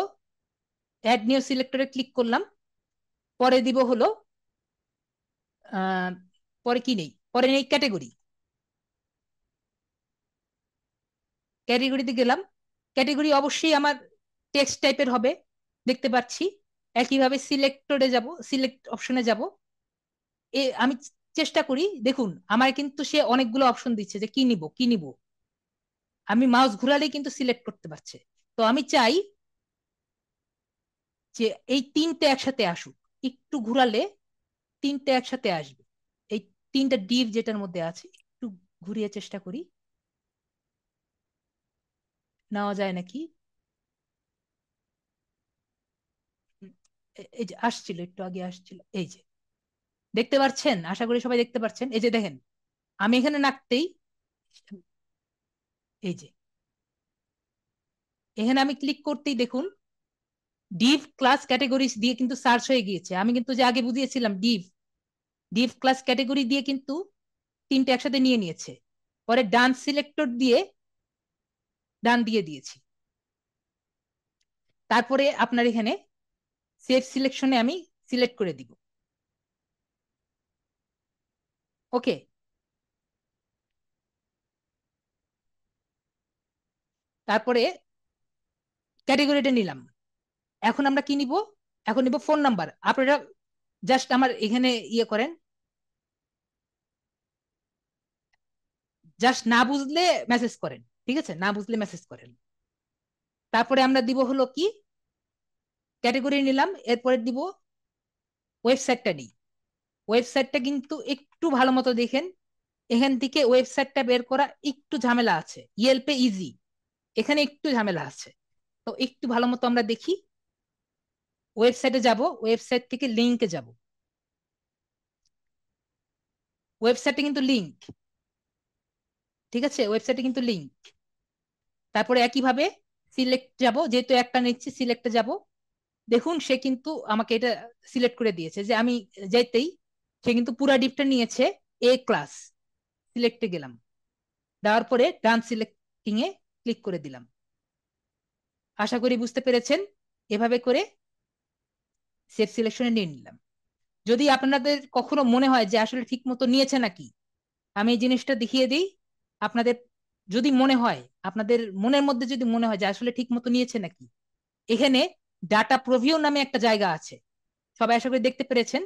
[SPEAKER 1] অ্যাড নিউ সিলেক্টরে ক্লিক করলাম, পরে দিব হলো আহ, পরে কি নেই, পরে নেই ক্যাটেগরি। ক্যাটেগরিতে গেলাম, ক্যাটেগরি অবশ্যই আমার টেক্সট টাইপের হবে, দেখতে পাচ্ছি। একইভাবে সিলেক্টরে যাব, সিলেক্ট অপশনে যাব, আমি চেষ্টা করি, দেখুন আমার কিন্তু সে অনেকগুলো অপশন দিচ্ছে যে কি নিব কি নিব, আমি মাউস ঘুরালেই কিন্তু সিলেক্ট করতে পারছে। তো আমি চাই যে এই তিনটে একসাথে আসুক, একটু ঘুরালে তিনটে একসাথে আসবে। এই তিনটা ডিপ যেটার মধ্যে আছে, একটু ঘুরিয়ে চেষ্টা করি, নেওয়া যায় নাকি। এই যে আসছিল, একটু আগে আসছিল, এই যে দেখতে পাচ্ছেন, আশা করি সবাই দেখতে পাচ্ছেন। এই যে দেখেন, আমি এখানে নাড়তেই, এই যে এখানে আমি ক্লিক করতেই দেখুন ডিভ ক্লাস ক্যাটেগরিজ দিয়ে কিন্তু সার্চ হয়ে গিয়েছে। আমি কিন্তু যে আগে বুঝিয়েছিলাম ডিভ, ডিভ ক্লাস ক্যাটেগরি দিয়ে কিন্তু তিনটে একসাথে নিয়ে নিয়েছে। পরে ডান সিলেক্টর দিয়ে ডান দিয়ে দিয়েছি। তারপরে আপনার এখানে সেভ সিলেকশনে আমি সিলেক্ট করে দিব, ওকে। তারপরে ক্যাটেগরিটা নিলাম। এখন আমরা কি নিব, এখন নিব ফোন নাম্বার। আপনারা জাস্ট আমার এখানে ইয়ে করেন, জাস্ট না বুঝলে মেসেজ করেন, ঠিক আছে, না বুঝলে মেসেজ করেন। তারপরে আমরা দিব হলো কি, ক্যাটেগরি নিলাম, এরপরে দিব ওয়েবসাইটটা নিই। ওয়েবসাইটটা কিন্তু একটু ভালো মতো দেখেন, এখান থেকে ওয়েবসাইটটা বের করা একটু ঝামেলা আছে, ইয়েলপে ইজি, এখানে একটু ঝামেলা আছে। তো একটু ভালো মতো আমরা দেখি, ওয়েবসাইটে যাব, ওয়েবসাইট থেকে লিঙ্কে যাব, ওয়েবসাইটে কিন্তু লিঙ্ক, ঠিক আছে, ওয়েবসাইটে কিন্তু লিঙ্ক। তারপরে একইভাবে সিলেক্ট যাব, যেহেতু একটা নিচ্ছি সিলেক্টে যাব, দেখুন সে কিন্তু আমাকে এটা সিলেক্ট করে দিয়েছে, যে আমি যেতেই সে কিন্তু পুরা ডিপটা নিয়েছে। এ ক্লাস, সিলেক্টে গেলাম, দেওয়ার পরে ডান সিলেক্টিং এ ক্লিক করে দিলাম। আশা করি বুঝতে পেরেছেন, এভাবে করে সেভ সিলেকশনে নিয়ে নিলাম। যদি আপনাদের কখনো মনে হয় যে আসলে ঠিক মতো নিয়েছে নাকি, আমি এই জিনিসটা দেখিয়ে দিই আপনাদের। যদি মনে হয়, আপনাদের মনের মধ্যে যদি মনে হয় যে আসলে ঠিক মতো নিয়েছে নাকি, এখানে ডাটা প্রভিউ নামে একটা জায়গা আছে, সবাই আশা করি দেখতে পেরেছেন।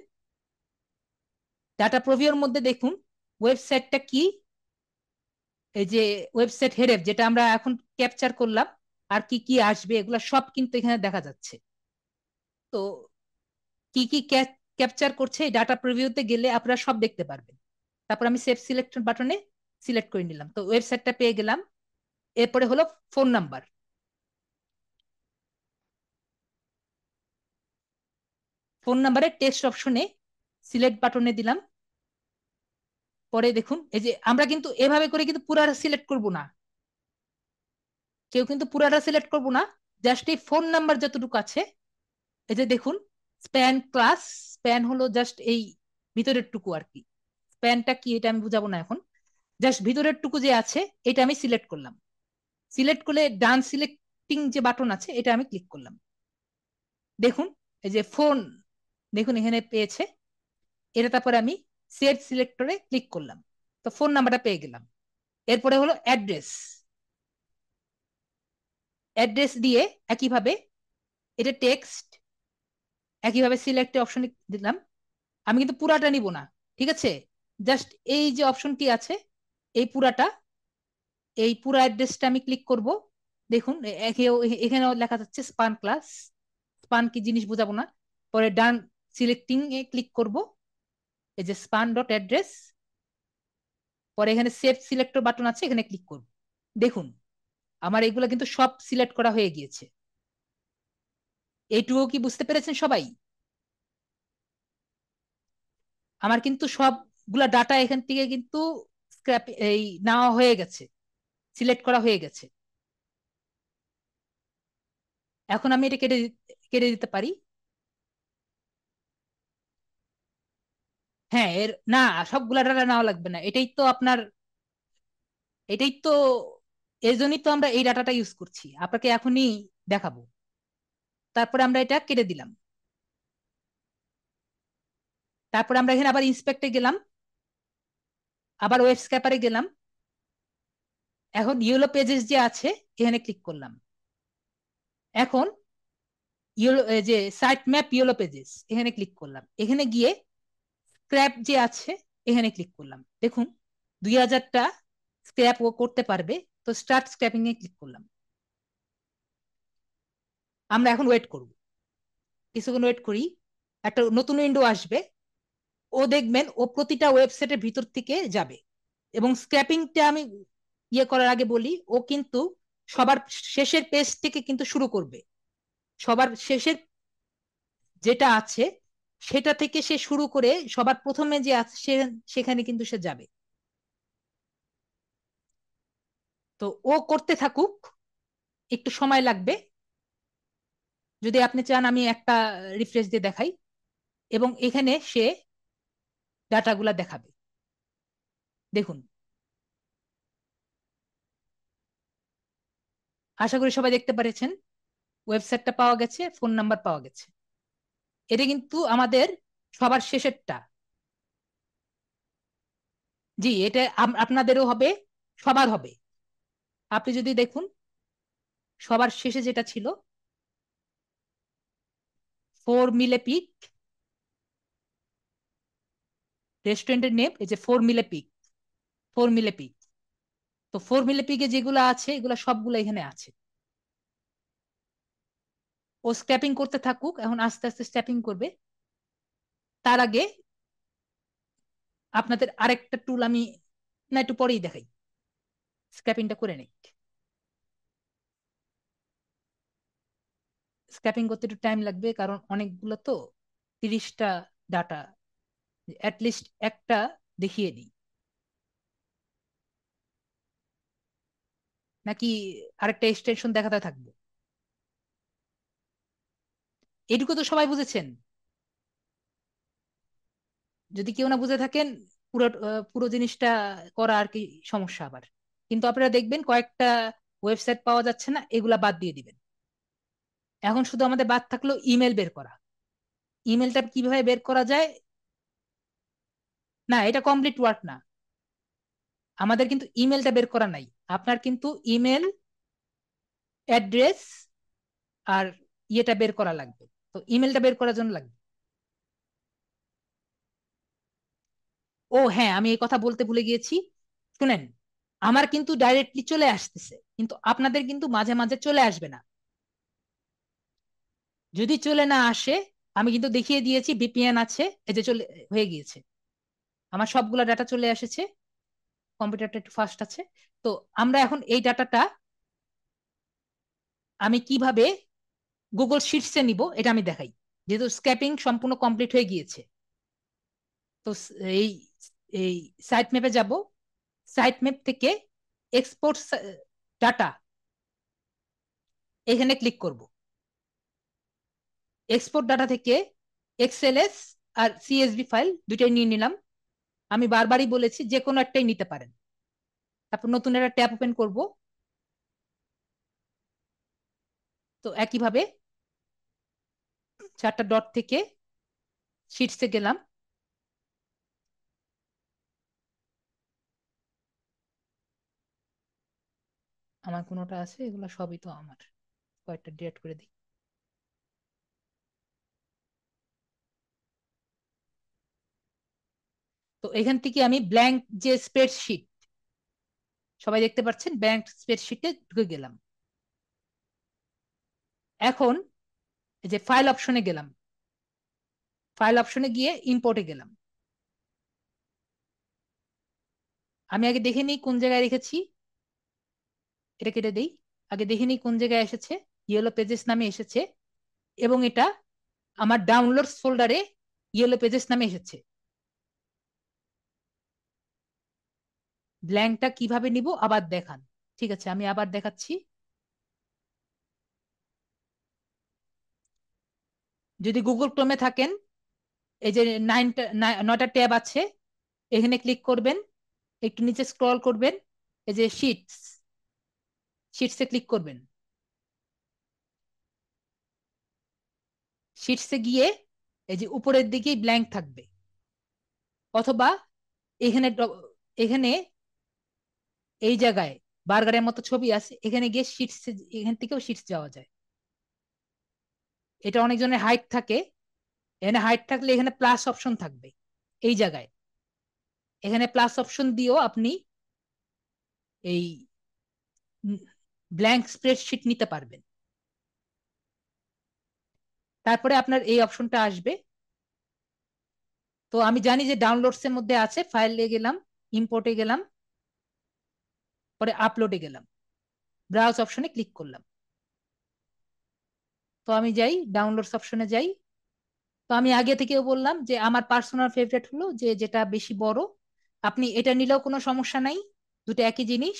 [SPEAKER 1] ডাটা প্রভিউর মধ্যে দেখুন ওয়েবসাইটটা কি, এই যে ওয়েবসাইট হেডার যেটা আমরা এখন ক্যাপচার করলাম, আর কি কি আসবে এগুলা সব কিন্তু এখানে দেখা যাচ্ছে। তো কি কি ক্যাপচার করছে, এই ডাটা প্রিভিউতে গেলে আপনারা সব দেখতে পারবেন। তারপর আমি সেভ সিলেক্ট বাটনে সিলেক্ট করে নিলাম, তো ওয়েবসাইটটা পেয়ে গেলাম। এরপরে হলো ফোন নাম্বার। ফোন নাম্বারে টেক্সট অপশনে সিলেক্ট বাটনে দিলাম। পরে দেখুন এই যে আমরা কিন্তু এভাবে করে কিন্তু পুরাটা সিলেক্ট করব না, কেউ কিন্তু পুরাটা সিলেক্ট করব না, জাস্ট এই ফোন নাম্বার যতটুকু আছে, এই যে দেখুন স্প্যান ক্লাস, স্প্যান হলো জাস্ট এই ভিতরের টুকু আর কি। স্প্যানটা কি এটা আমি বুঝাবো না এখন, জাস্ট ভিতরের টুকু যে আছে এটা আমি সিলেক্ট করলাম। সিলেক্ট করলে ডান সিলেক্টিং যে বাটন আছে এটা আমি ক্লিক করলাম। দেখুন এই যে ফোন, দেখুন এখানে পেয়েছে। এটা তারপরে আমি সেভ সিলেক্টরে ক্লিক করলাম, তো ফোন নাম্বারটা পেয়ে গেলাম। এরপরে হলো অ্যাড্রেস। অ্যাড্রেস দিয়ে একইভাবে এটা টেক্সট, একইভাবে সিলেক্ট অপশনে দিলাম। আমি কিন্তু পুরাটা নিব না, ঠিক আছে, জাস্ট এই যে অপশনটি আছে এই পুরাটা, এই পুরা অ্যাড্রেসটা আমি ক্লিক করব। দেখুন এখানেও লেখা যাচ্ছে স্পান ক্লাস, স্পান কি জিনিস বোঝাবো না। পরে ডান সিলেক্টিং এ ক্লিক করব, এই যে স্পান ডট অ্যাড্রেস। পরে এখানে সেভ সিলেক্টর বাটন আছে, এখানে ক্লিক করব। দেখুন আমার এগুলো কিন্তু সব সিলেক্ট করা হয়ে গিয়েছে। এইটুকু কি বুঝতে পেরেছেন সবাই? আমার কিন্তু সবগুলা ডাটা এখান থেকে কিন্তু স্ক্র্যাপ এই নেওয়া হয়ে গেছে, সিলেক্ট করা হয়ে গেছে। এখন আমি এটা কেটে কেটে দিতে পারি। হ্যাঁ, এর না, সবগুলা ডাটা নেওয়া লাগবে না, এটাই তো আপনার, এটাই তো, এর জন্যই তো আমরা এই ডাটাটা ইউজ করছি, আপনাকে এখনই দেখাবো। তারপরে আমরা এটা কেটে দিলাম। তারপরে আমরা এখানে আবার ইন্সপেক্টে গেলাম, আবার ওয়েব স্ক্র্যাপারে গেলাম। এখন ইয়েলো পেজেস যে আছে এখানে ক্লিক করলাম। এখন ইয়েলো যে সাইট ম্যাপ ইয়েলো পেজেস এখানে ক্লিক করলাম। এখানে গিয়ে স্ক্র্যাপ যে আছে এখানে ক্লিক করলাম। দেখুন 2000টা স্ক্র্যাপ ও করতে পারবে, তো স্টার্ট স্ক্র্যাপিং এ ক্লিক করলাম। আমরা এখন ওয়েট করব, কিছুক্ষণ ওয়েট করি, একটা নতুন উইন্ডো আসবে। ও দেখবেন ও প্রতিটা ওয়েবসাইটের ভিতর থেকে যাবে, এবং স্ক্র্যাপিংটা আমি ইয়ে করার আগে বলি, ও কিন্তু সবার শেষের পেজ থেকে কিন্তু শুরু করবে। সবার শেষের যেটা আছে সেটা থেকে সে শুরু করে সবার প্রথমে যে আছে সেখানে কিন্তু সে যাবে। তো ও করতে থাকুক, একটু সময় লাগবে। যদি আপনি চান আমি একটা রিফ্রেশ দিয়ে দেখাই, এবং এখানে সে ডাটাগুলা দেখাবে। দেখুন, আশা করি সবাই দেখতে পেরেছেন, ওয়েবসাইটটা পাওয়া গেছে, ফোন নাম্বার পাওয়া গেছে। এটা কিন্তু আমাদের সবার শেষেরটা। জি, এটা আপনাদেরও হবে, সবার হবে। আপনি যদি দেখুন সবার শেষে যেটা ছিল, ফোর মিলে পিক, রেস্টুরেন্টের নেম এই যে ফোর মিলে পিক, ফোর মিলে পিক। তো ফোর মিলে পিকে যেগুলো আছে এগুলো সবগুলো এখানে আছে। ও স্ক্র্যাপিং করতে থাকুক, এখন আস্তে আস্তে স্ক্র্যাপিং করবে। তার আগে আপনাদের আরেকটা টুল আমি না একটু পরেই দেখাই, স্ক্র্যাপিংটা করে নেই। স্ক্র্যাপিং করতে একটু টাইম লাগবে, কারণ অনেকগুলো তো, 30টা ডাটা, অ্যাটলিস্ট একটা দেখিয়ে দিই, নাকি আরেকটা এক্সটেনশন দেখাতে থাকবো? এটুকু তো সবাই বুঝেছেন। যদি কেউ না বুঝে থাকেন, পুরো পুরো জিনিসটা করা আর কি সমস্যা আবার। কিন্তু আপনারা দেখবেন কয়েকটা ওয়েবসাইট পাওয়া যাচ্ছে না, এগুলা বাদ দিয়ে দিবেন। এখন শুধু আমাদের বাদ থাকলো ইমেল বের করা। ইমেলটা কিভাবে বের করা যায়? না, এটা কমপ্লিট ওয়ার্ক না, আমাদের কিন্তু ইমেলটা বের করা নাই। আপনার কিন্তু ইমেল অ্যাড্রেস আর ইয়েটা বের করা লাগবে। তো ইমেলটা বের করার জন্য লাগবে। ও হ্যাঁ, আমি এই কথা বলতে ভুলে গিয়েছি, শুনেন, আমার কিন্তু ডাইরেক্টলি চলে আসতেছে, কিন্তু আপনাদের কিন্তু মাঝে মাঝে চলে আসবে না। যদি চলে না আসে আমি কিন্তু দেখিয়ে দিয়েছি ভিপিএন আছে, এই যে চলে হয়ে গিয়েছে, আমার সবগুলা ডাটা চলে এসেছে। কম্পিউটারটা একটু ফাস্ট আছে। তো আমরা এখন এই ডাটাটা আমি কিভাবে গুগল শিটসে নিব এটা আমি দেখাই, যেহেতু স্ক্যাপিং সম্পূর্ণ কমপ্লিট হয়ে গিয়েছে। তো এই এই সাইট ম্যাপে যাব, সাইট ম্যাপ থেকে এক্সপোর্ট ডাটা এখানে ক্লিক করব। এক্সপোর্ট ডাটা থেকে এক্সএলএস আর সিএসভি ফাইল দুইটাই নিয়ে নিলাম। আমি বারবারই বলেছি যে কোনো একটাই নিতে পারেন। তারপর নতুন একটা ট্যাব ওপেন করব। তো একইভাবে চারটা ডট থেকে শিটসে গেলাম। আমার কোনোটা আছে, এগুলো সবই তো আমার, কয়েকটা ডিলিট করে দিই। তো এখান থেকে আমি ব্ল্যাঙ্ক যে স্প্রেডশিট, সবাই দেখতে পাচ্ছেন, ব্ল্যাঙ্ক স্প্রেডশিটে ঢুকে গেলাম। এখন এই যে ফাইল অপশনে গেলাম, ফাইল অপশনে গিয়ে ইম্পোর্টে গেলাম। আমি আগে দেখে নিই কোন জায়গায় রেখেছি, এটা কেটে দেই। আগে দেখে নিই কোন জায়গায় এসেছে, ইয়েলো পেজেস নামে এসেছে, এবং এটা আমার ডাউনলোডস ফোল্ডারে ইয়েলো পেজেস নামে এসেছে। ব্ল্যাঙ্কটা কিভাবে নিব আবার দেখান। ঠিক আছে, আমি আবার দেখাচ্ছি। যদি গুগল ক্রোমে থাকেন, এই যে নয়টা ট্যাব আছে, এখানে ক্লিক করবেন, একটু নিচে স্ক্রল করবেন, এই যে শিটস, শিটসে ক্লিক করবেন। শিটসে গিয়ে এই যে উপরের দিকেই ব্ল্যাঙ্ক থাকবে, অথবা এখানে এখানে এই জায়গায় বার্গারের মতো ছবি আছে, এখানে গিয়ে শিটস, এখান থেকেও শিটস যাওয়া যায়। এটা অনেকজনের হাইট থাকে, এখানে হাইট থাকলে এখানে প্লাস অপশন থাকবে এই জায়গায়, এখানে প্লাস অপশন দিয়েও আপনি এই ব্ল্যাঙ্ক স্প্রেডশিট নিতে পারবেন। তারপরে আপনার এই অপশনটা আসবে। তো আমি জানি যে ডাউনলোডস এর মধ্যে আছে, ফাইলে গেলাম, ইম্পোর্টে গেলাম, পরে আপলোডে গেলাম, ব্রাউজ অপশনে ক্লিক করলাম। তো আমি যাই ডাউনলোডস অপশনে যাই। তো আমি আগে থেকেও বললাম যে আমার পার্সোনাল ফেভারিট হলো যে যেটা বেশি বড়। আপনি এটা নিলেও কোনো সমস্যা নাই, দুটো একই জিনিস।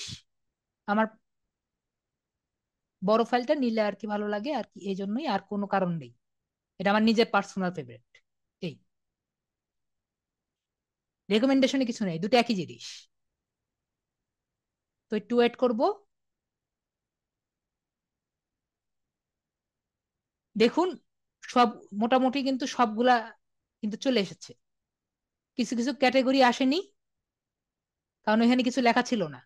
[SPEAKER 1] আমার বড় ফাইলটা নিলে আর কি ভালো লাগে আর কি, এই জন্যই, আর কোনো কারণ নেই। এটা আমার নিজের পার্সোনাল ফেভারিট। এই রেকমেন্ডেশনে কিছু নেই, দুটো একই জিনিস। তো একটু ওয়েট করব। দেখুন, সব মোটামুটি কিন্তু সবগুলা কিন্তু চলে এসেছে। কিছু কিছু ক্যাটাগরি আসেনি, কারণ এখানে কিছু লেখা ছিল না।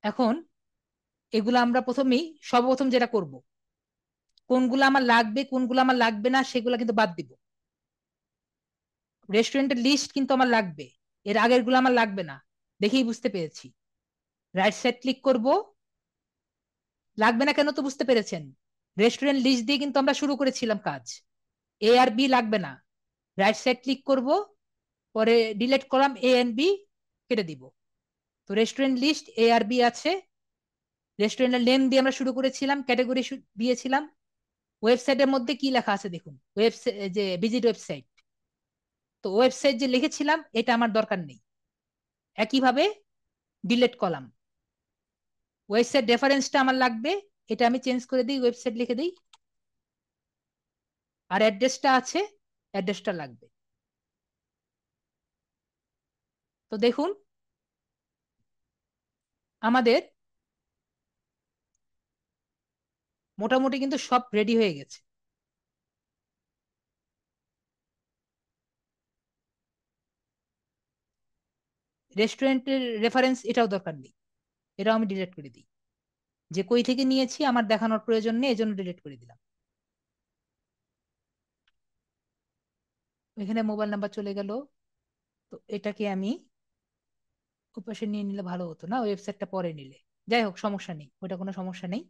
[SPEAKER 1] এখন এগুলো আমরা প্রথমেই, সর্বপ্রথম যেটা করব, কোনগুলো আমার লাগবে কোনগুলো আমার লাগবে না সেগুলো কিন্তু বাদ দিব। রেস্টুরেন্টের লিস্ট কিন্তু আমার লাগবে, এর আগের গুলো আমার লাগবে না, দেখেই বুঝতে পেরেছি। রাইট সাইড ক্লিক করব। লাগবে না কেন তো বুঝতে পেরেছেন, রেস্টুরেন্ট লিস্ট দিয়ে কিন্তু আমরা শুরু করেছিলাম কাজ। এ আর বি লাগবে না, রাইট সাইড ক্লিক করব, পরে ডিলিট করলাম, এ এন্ড বি কেটে দিব। তো রেস্টুরেন্ট লিস্ট এ আর বি আছে। রেস্টুরেন্টের নেম দিয়ে আমরা শুরু করেছিলাম, ক্যাটাগরি দিয়েছিলাম। ওয়েবসাইটের মধ্যে কি লেখা আছে দেখুন, ওয়েবসাইট, যে ভিজিট ওয়েবসাইট। তো ওয়েবসাইট যে লিখেছিলাম এটা আমার দরকার নেই, একইভাবে ডিলিট করলাম। ওয়েবসাইট রেফারেন্সটা আমার লাগবে, এটা আমি চেঞ্জ করে দিই, ওয়েবসাইট লিখে দিই। আর অ্যাড্রেসটা আছে, অ্যাড্রেসটা লাগবে। তো দেখুন আমাদের মোটামুটি কিন্তু সব রেডি হয়ে গেছে। রেস্টুরেন্টের রেফারেন্স এটাও দরকার নেই, এটাও আমি ডিলিট করে দিই। যে কই থেকে নিয়েছি আমার দেখানোর প্রয়োজন নেই, এজন্য ডিলিট করে দিলাম। এখানে মোবাইল নাম্বার চলে গেল। তো এটাকে আমি ওপাশে নিয়ে নিলে ভালো হতো না, ওয়েবসাইটটা পরে নিলে। যাই হোক, সমস্যা নেই, ওটা কোনো সমস্যা নেই।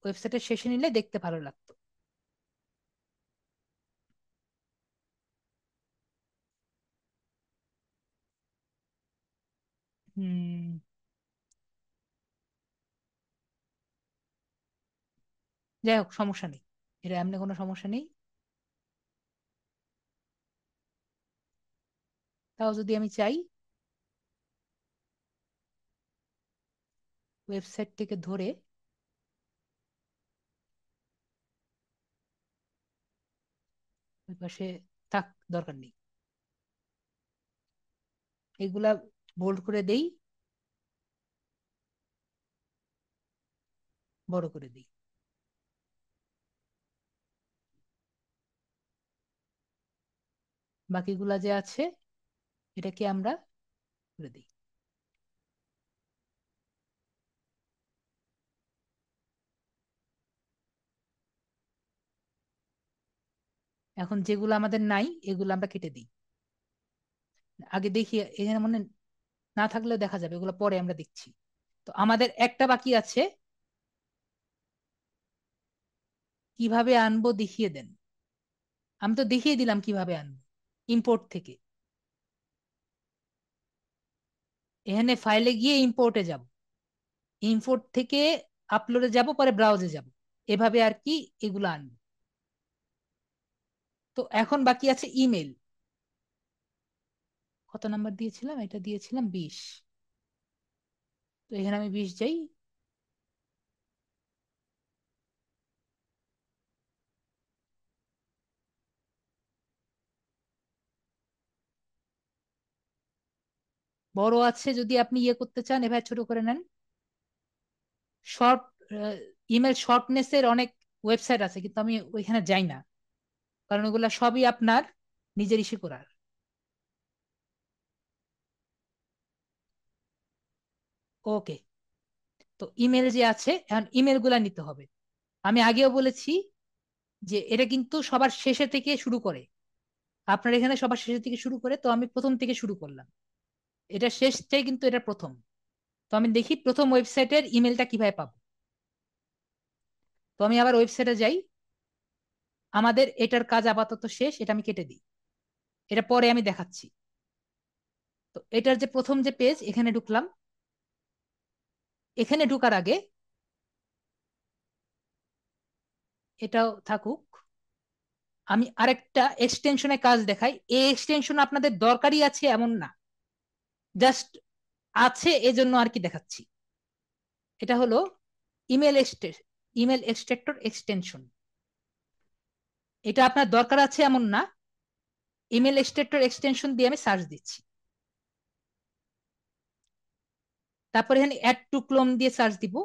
[SPEAKER 1] ওয়েবসাইটের শেষে নিলে দেখতে ভালো লাগতো। হুম। যাই হোক, সমস্যা নেই, এটা এমনি কোনো সমস্যা নেই। তাও যদি আমি চাই, ওয়েবসাইট থেকে ধরে ওই পাশে থাক, দরকার নেই, এগুলা বোল্ড করে দেই, বড় করে দিই। বাকিগুলা যে আছে এটাকে আমরা করে দিই। এখন যেগুলো আমাদের নাই এগুলো আমরা কেটে দিই। আগে দেখি, এখানে মনে না থাকলেও দেখা যাবে, এগুলো পরে আমরা দেখছি। তো আমাদের একটা বাকি আছে, কিভাবে আনবো দেখিয়ে দেন। আমি তো দেখিয়ে দিলাম কিভাবে আনবো, ইম্পোর্ট থেকে। এখানে ফাইলে গিয়ে ইম্পোর্টে যাব, ইম্পোর্ট থেকে আপলোডে যাব, পরে ব্রাউজে যাব, এভাবে আর কি এগুলো আনবো। তো এখন বাকি আছে ইমেল। কত নাম্বার দিয়েছিলাম, এটা দিয়েছিলাম 20। তো এখানে আমি 20 যাই। বড় আছে, যদি আপনি ইয়ে করতে চান এভাবে ছোট করে নেন। শর্ট, ইমেল শর্টনেস এর অনেক ওয়েবসাইট আছে, কিন্তু আমি ওইখানে যাই না, কারণ ওগুলা সবই আপনার নিজের ইস্যু করার। ওকে। তো ইমেল যে আছে, এখন ইমেল গুলা নিতে হবে। আমি আগেও বলেছি যে এটা কিন্তু সবার শেষে থেকে শুরু করে, আপনার এখানে সবার শেষে থেকে শুরু করে, তো আমি প্রথম থেকে শুরু করলাম। এটা শেষ থেকে কিন্তু এটা প্রথম। তো আমি দেখি প্রথম ওয়েবসাইটের ইমেলটা কিভাবে পাবো। তো আমি আবার ওয়েবসাইটে যাই। আমাদের এটার কাজ আপাতত শেষ, এটা আমি কেটে দিই, এটা পরে আমি দেখাচ্ছি। তো এটার যে প্রথম যে পেজ, এখানে ঢুকলাম। এখানে ঢুকার আগে, এটাও থাকুক, আমি আরেকটা এক্সটেনশনে কাজ দেখাই। এই এক্সটেনশন আপনাদের দরকারই আছে এমন না, জাস্ট আছে এজন্য আর কি দেখাচ্ছি। এটা হলো ইমেল ইমেল এক্সট্রাক্টর এক্সটেনশন। এটা আপনার দরকার আছে এমন না। ইমেল এক্সট্রাক্টর এক্সটেনশন দিয়ে আমি সার্চ দিচ্ছি, তারপরে এখানে অ্যাড টু ক্লোন দিয়ে সার্চ দিব,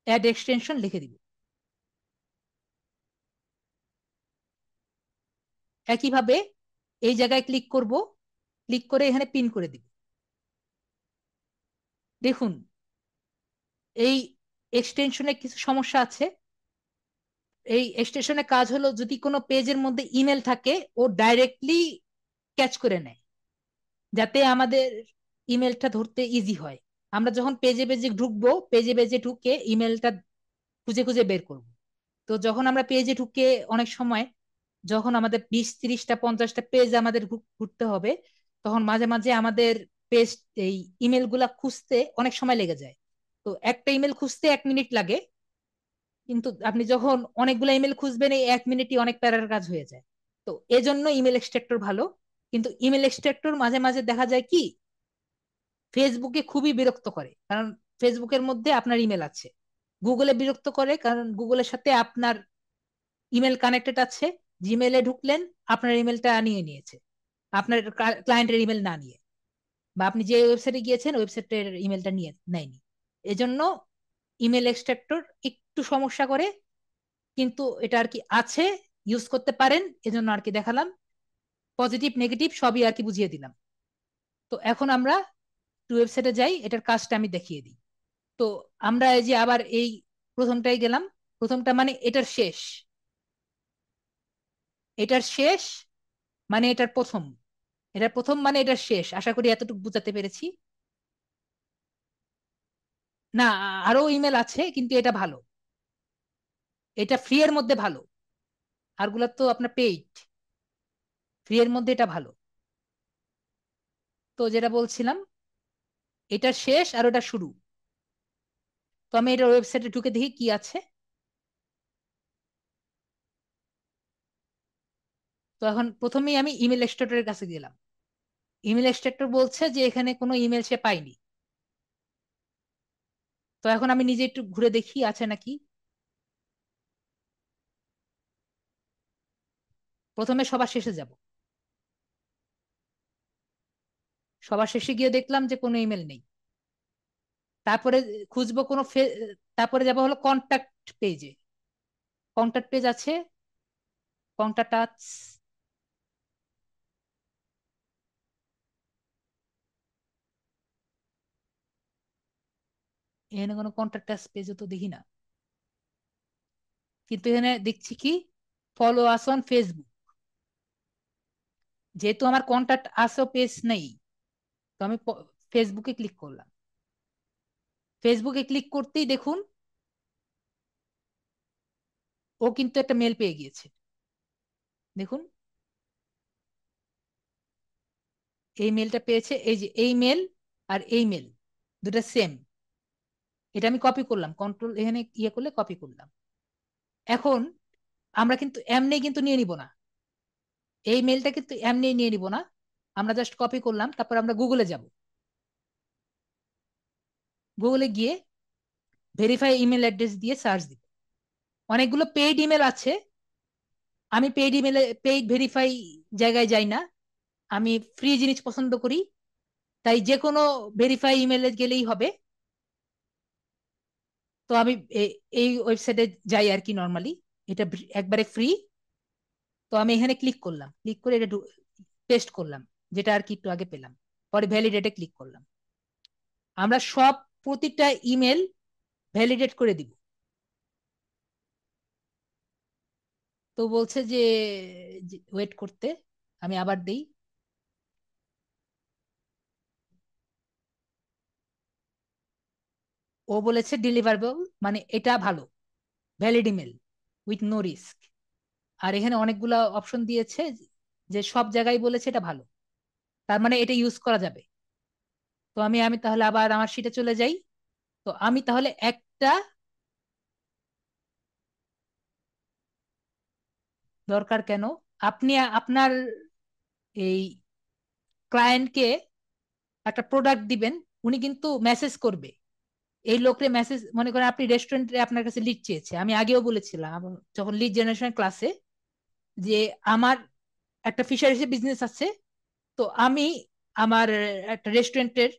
[SPEAKER 1] অ্যাড এক্সটেনশন লিখে দিব। একইভাবে এই জায়গায় ক্লিক করব, ক্লিক করে এখানে পিন করে দিব। দেখুন, এই এক্সটেনশনে কিছু সমস্যা আছে। এই এক্সটেনশনের কাজ হলো, যদি কোনো পেজের মধ্যে ইমেল থাকে ও ডাইরেক্টলি ক্যাচ করে নেয়, যাতে আমাদের ইমেলটা ধরতে ইজি হয়। আমরা যখন পেজে পেজে ঢুকবো, পেজে পেজে ঢুকে ইমেলটা খুঁজে খুঁজে বের করব। তো যখন আমরা পেজে ঢুকে, অনেক সময় যখন আমাদের 20, 30টা, 50টা পেজ আমাদের ঘুরতে হবে, তখন মাঝে মাঝে আমাদের পেজ, এই ইমেল গুলা খুঁজতে অনেক সময় লেগে যায়। তো একটা ইমেল খুঁজতে 1 মিনিট লাগে, কিন্তু আপনি যখন অনেকগুলো ইমেল খুঁজবেন, এই 1 মিনিটই অনেক প্যারার কাজ হয়ে যায়। তো এজন্য ইমেল এক্সট্রাক্টর ভালো। কিন্তু ইমেল এক্সট্রাক্টর মাঝে মাঝে দেখা যায় কি, ফেসবুকে খুবই বিরক্ত করে, কারণ ফেসবুকের মধ্যে আপনার ইমেল আছে। গুগলে বিরক্ত করে, কারণ গুগলের সাথে আপনার ইমেল কানেক্টেড আছে। জিমেলে ঢুকলেন, আপনার ইমেলটা নিয়ে নিয়েছে, আপনার ক্লায়েন্টের ইমেল না নিয়ে, বা আপনি যে ওয়েবসাইটে গিয়েছেন ওয়েবসাইটের ইমেলটা নিয়ে নেয়নি। এজন্য ইমেল এক্সট্রাক্টর একটু সমস্যা করে, কিন্তু এটা আর কি আছে, ইউজ করতে পারেন, এজন্য আর কি দেখালাম। পজিটিভ নেগেটিভ সবই আর কি বুঝিয়ে দিলাম। তো এখন আমরা টু ওয়েবসাইটে যাই, এটার কাজটা আমি দেখিয়ে দিই। তো আমরা এই যে আবার এই প্রথমটাই গেলাম, প্রথমটা মানে এটার শেষ, এটার শেষ মানে এটার প্রথম, এটার প্রথম মানে এটার শেষ। আশা করি এতটুকু বুঝাতে পেরেছি। না, আরো ইমেল আছে কিন্তু এটা ভালো, এটা ফ্রি এর মধ্যে ভালো, আরগুলা তো আপনার পেইড। ফ্রি এর মধ্যে এটা ভালো। তো যেটা বলছিলাম, এটা শেষ আর ওটা শুরু। তো আমি এটা ওয়েবসাইটে ঢুকে দেখি কি আছে। তো এখন প্রথমেই আমি ইমেল এক্সট্রাক্টরের কাছে গেলাম। ইমেল এক্সট্রাক্টর বলছে যে এখানে কোনো ইমেল সে পায়নি। তো এখন আমি নিজে একটু ঘুরে দেখি আছে নাকি। প্রথমে সবার শেষে যাব। সবার শেষে গিয়ে দেখলাম যে কোনো ইমেল নেই। তারপরে খুঁজবো তারপরে যাব হলো কন্ট্যাক্ট পেজে। কন্ট্যাক্ট পেজ আছে, কন্ট্যাক্ট। এখানে কোনো কন্ট্যাক্ট পেজও তো দেখি না। কিন্তু এখানে দেখছি কি, ফলো আস অন ফেসবুক। যেহেতু আমার কন্ট্যাক্ট আসো পেজ নেই, তো আমি ফেসবুকে ক্লিক করলাম। ফেসবুকে ক্লিক করতেই দেখুন ও কিন্তু একটা মেল পেয়ে গিয়েছে। দেখুন, এই মেলটা পেয়েছে, এই যে এই মেল আর এই মেল দুটা সেম। এটা আমি কপি করলাম, কন্ট্রোল এখানে ইয়ে করলে কপি করলাম। এখন আমরা কিন্তু এমনি কিন্তু নিয়ে নিব না, এই মেলটা কিন্তু এমনি নিয়ে নিব না। আমরা জাস্ট কপি করলাম, তারপর আমরা গুগলে যাব। গুগলে গিয়ে ভেরিফাই ইমেল অ্যাড্রেস দিয়ে সার্চ দিব। অনেকগুলো পেইড ইমেল আছে। আমি পেইড ইমেলে পেইড ভেরিফাই জায়গায় যাই না, আমি ফ্রি জিনিস পছন্দ করি। তাই যে কোনো ভেরিফাই ইমেলে গেলেই হবে। তো আমি এই ওয়েবসাইটে যাই আর কি নর্মালি। এটা একবারে ফ্রি। তো আমি এখানে ক্লিক করলাম, ক্লিক করে এটা পেস্ট করলাম, যেটা আর কি একটু আগে পেলাম। পরে ভ্যালিডেটে ক্লিক করলাম। আমরা সব প্রতিটা ইমেল ভ্যালিডেট করে দিব। তো বলছে যে ওয়েট করতে। আমি আবার দেই। ও বলেছে ডেলিভারেবল, মানে এটা ভালো, valid email with no risk. আর এখানে অনেকগুলা অপশন দিয়েছে, যে সব জায়গায় বলেছে এটা ভালো, তার মানে এটা ইউজ করা যাবে। তো আমি আমি তাহলে আবার আমার শিটে চলে যাই। তো আমি তাহলে একটা, দরকার কেন, আপনি আপনার এই ক্লায়েন্টকে একটা প্রোডাক্ট দিবেন, উনি কিন্তু মেসেজ করবে। এই লোকরে মেসেজ, মনে করেন আপনি রেস্টুরেন্টে আপনার কাছে লিড চেয়েছে, আমি আগেও বলেছিলাম যখন লিড জেনারেশন ক্লাসে, যে আমার একটা ফিশারিজ বিজনেস আছে। তো আমি আমার একটা রেস্টুরেন্টের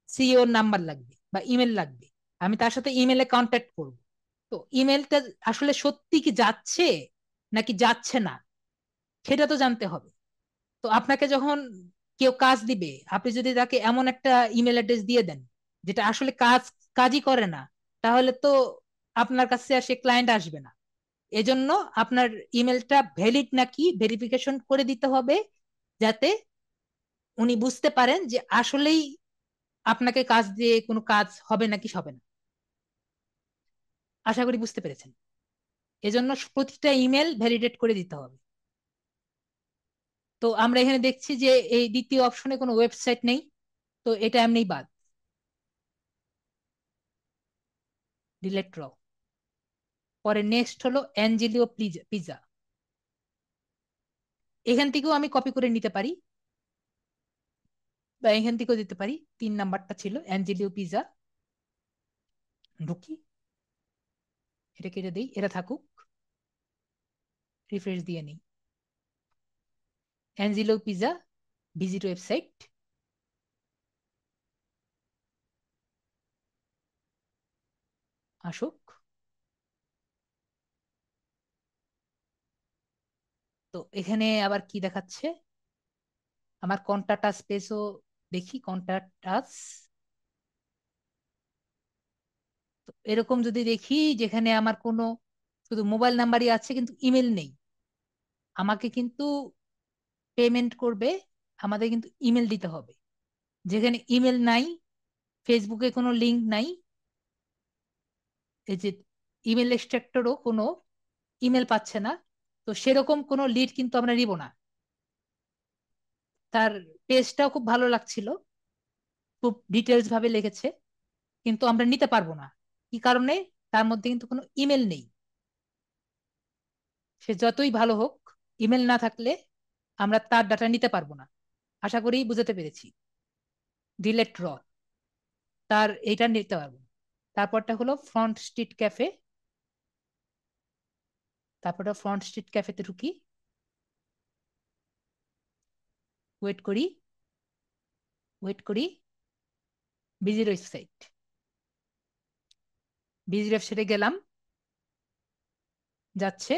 [SPEAKER 1] সিইওর নাম্বার লাগবে বা ইমেল লাগবে, আমি তার সাথে ইমেলে কন্ট্যাক্ট করব। তো ইমেলটা আসলে সত্যি কি যাচ্ছে নাকি যাচ্ছে না, সেটা তো জানতে হবে। তো আপনাকে যখন কেউ কাজ দিবে, আপনি যদি তাকে এমন একটা ইমেল অ্যাড্রেস দিয়ে দেন যেটা আসলে কাজই করে না, তাহলে তো আপনার কাছে আর সে ক্লায়েন্ট আসবে না। এজন্য আপনার ইমেলটা ভ্যালিড নাকি ভেরিফিকেশন করে দিতে হবে, যাতে উনি বুঝতে পারেন যে আসলেই আপনাকে কাজ দিয়ে কোনো কাজ হবে নাকি হবে না। আশা করি বুঝতে পেরেছেন। এজন্য প্রতিটা ইমেল ভ্যালিডেট করে দিতে হবে। তো আমরা এখানে দেখছি যে এই দ্বিতীয় অপশনে কোনো ওয়েবসাইট নেই, তো এটা এমনিই বাদ, ডিলেট র। পরে নেক্সট হলো অ্যাঞ্জেলিও পিজা। এখান থেকেও আমি কপি করে নিতে পারি, বা এখান থেকেও দিতে পারি। 3 নাম্বারটা ছিল অ্যাঞ্জেলিও পিজা। ঢুকি, এটা কেটে দিই, এটা থাকুক, রিফ্রেশ দিয়ে নিই। অ্যাঞ্জেলিও পিজা, ভিজিট ওয়েবসাইট, আসুক। তো এখানে আবার কি দেখাচ্ছে, আমার কন্টাক্ট আস পেজও দেখি, কন্টাক্ট আস। এরকম যদি দেখি যেখানে আমার কোনো শুধু মোবাইল নাম্বারই আছে কিন্তু ইমেল নেই, আমাকে কিন্তু পেমেন্ট করবে, আমাদের কিন্তু ইমেল দিতে হবে। যেখানে ইমেল নাই, ফেসবুকে কোনো লিংক নাই, এই যে ইমেল এক্সট্রাক্টরও কোনো ইমেল পাচ্ছে না, তো সেরকম কোনো লিড কিন্তু আমরা নিব না। তার পেজটাও খুব ভালো লাগছিল, খুব ডিটেলস ভাবে লিখেছে, কিন্তু আমরা নিতে পারবো না। কি কারণে? তার মধ্যে কিন্তু কোনো ইমেল নেই। সে যতই ভালো হোক, ইমেল না থাকলে আমরা তার ডাটা নিতে পারবো না। আশা করি বুঝতে পেরেছি। ডিলেট র, তার এইটা নিতে পারবো না। তারপরটা হলো ফ্রন্ট স্ট্রিট ক্যাফে। তারপরটা ফ্রন্ট স্ট্রিট ক্যাফেতে ঢুকি, ওয়েট করি, ওয়েট করি। বিজির ওয়েবসাইট, বিজির ওয়েবসাইটে গেলাম, যাচ্ছে,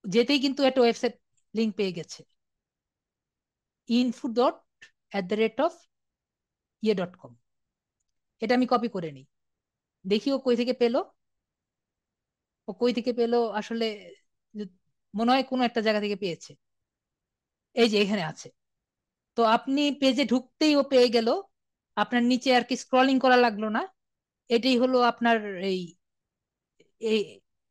[SPEAKER 1] যেতেই কিন্তু একটা ওয়েবসাইট লিঙ্ক পেয়ে গেছে, info.@of ইয়ে.com। এটা আমি কপি করে নিই, দেখি ও কই থেকে পেলো। ও কই থেকে পেলো আসলে, মনে হয় কোনো একটা জায়গা থেকে পেয়েছে। এই যে এখানে আছে। তো আপনি পেজে ঢুকতেই ও পেয়ে গেল, আপনার নিচে আর কি স্ক্রলিং করা লাগলো না। এটাই হলো আপনার এই এই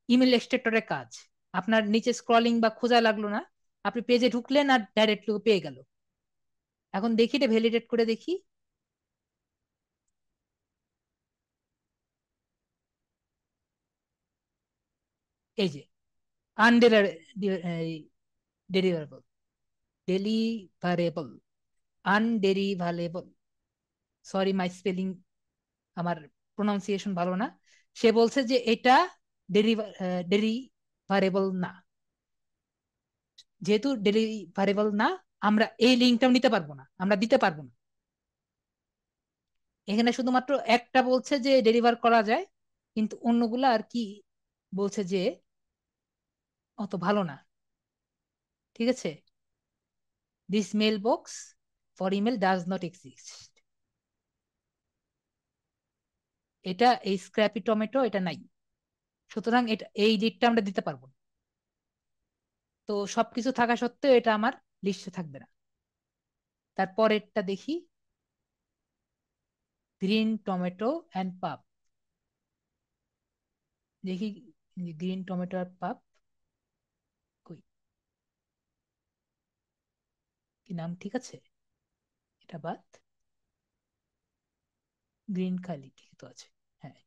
[SPEAKER 1] ইমেল এক্সট্রাক্টরের কাজ। আপনার নিচে স্ক্রলিং বা খোঁজা লাগলো না, আপনি পেজে ঢুকলেন আর ডাইরেক্টলি পেয়ে গেল। এখন দেখি এটা ভ্যালিডেট করে দেখি। এই যে আনডেলিভারেবল, ডেলিভারেবল, আনডেলিভারেবল। সরি, মাই স্পেলিং, আমার প্রোনাউন্সিয়েশন ভালো না। সে বলছে যে এটা ডেলিভারেবল না। যেহেতু ডেলিভারেবল না, আমরা এই লিঙ্কটাও নিতে পারবো না, আমরা দিতে পারবো না। এখানে শুধুমাত্র একটা বলছে যে ডেলিভার করা যায়, কিন্তু অন্যগুলা আর কি বলছে যে অত ভালো না। ঠিক আছে, this mail box for email does not exist. এটা এই স্ক্র্যাপি টমেটো এটা নাই, সুতরাং এটা এই লিডটা আমরা দিতে পারবো না। তো সবকিছু থাকা সত্ত্বেও এটা আমার লিস্টে থাকবে না। তারপরেরটা দেখি, গ্রিন টমেটো অ্যান্ড পাপ। দেখি গ্রিন টমেটো আর পাপ কই, কি নাম ঠিক আছে? এটা বাদ, গ্রিন খালি ঠিক তো আছে। হ্যাঁ,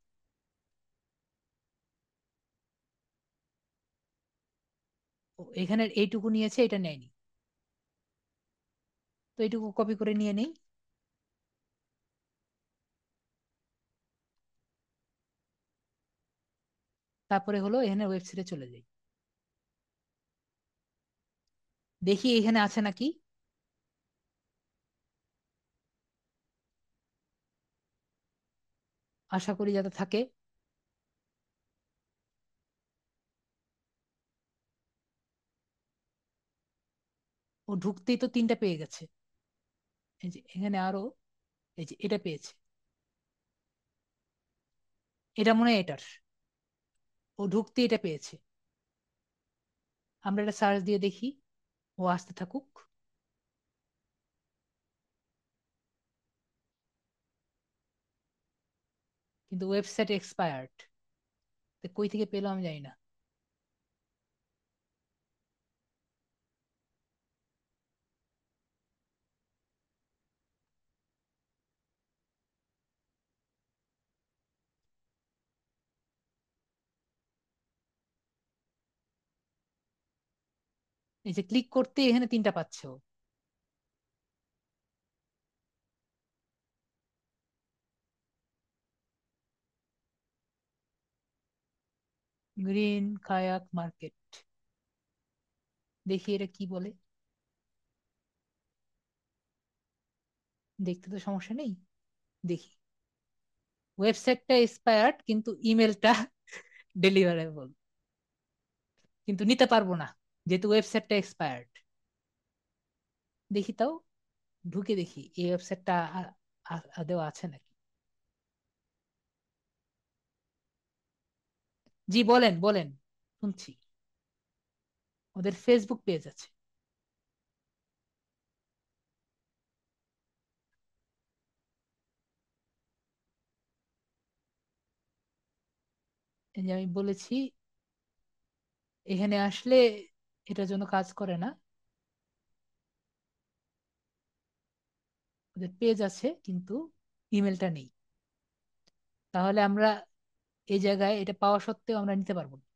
[SPEAKER 1] ও এখানে এইটুকু নিয়েছে, এটা নেয়নি। তো এইটুকু কপি করে নিয়ে নেই। তারপরে হলো এখানে ওয়েবসাইটে চলে যাই, দেখি এখানে আছে নাকি। আশা করি যাতে থাকে। ও ঢুকতেই তো তিনটা পেয়ে গেছে। এই যে এখানে আরো, এই যে এটা পেয়েছে, এটা মনে হয় এটার। ও ঢুকতে এটা পেয়েছে। আমরা এটা সার্চ দিয়ে দেখি, ও আসতে থাকুক। কিন্তু ওয়েবসাইট এক্সপায়ার্ড, কই থেকে পেলো আমি জানি না। এই যে ক্লিক করতে এখানে তিনটা পাচ্ছে ও। গ্রিন কায়াক মার্কেট, দেখি এটা কি বলে। দেখতে তো সমস্যা নেই, দেখি। ওয়েবসাইটটা এক্সপায়ার্ড কিন্তু ইমেলটা ডেলিভারেবল, কিন্তু নিতে পারবো না যেহেতু ওয়েবসাইটটা এক্সপায়ার্ড। দেখি তাও, ঢুকে দেখি এই ওয়েবসাইটটা আদৌ আছে নাকি। জি বলেন বলেন, শুনছি। ওদের ফেসবুক পেজ আছে। এই যে আমি বলেছি, এখানে আসলে এটার জন্য কাজ করে না। ওদের পেজ আছে কিন্তু ইমেলটা নেই। তাহলে আমরা এই জায়গায় এটা পাওয়া সত্ত্বেও আমরা নিতে পারবো না।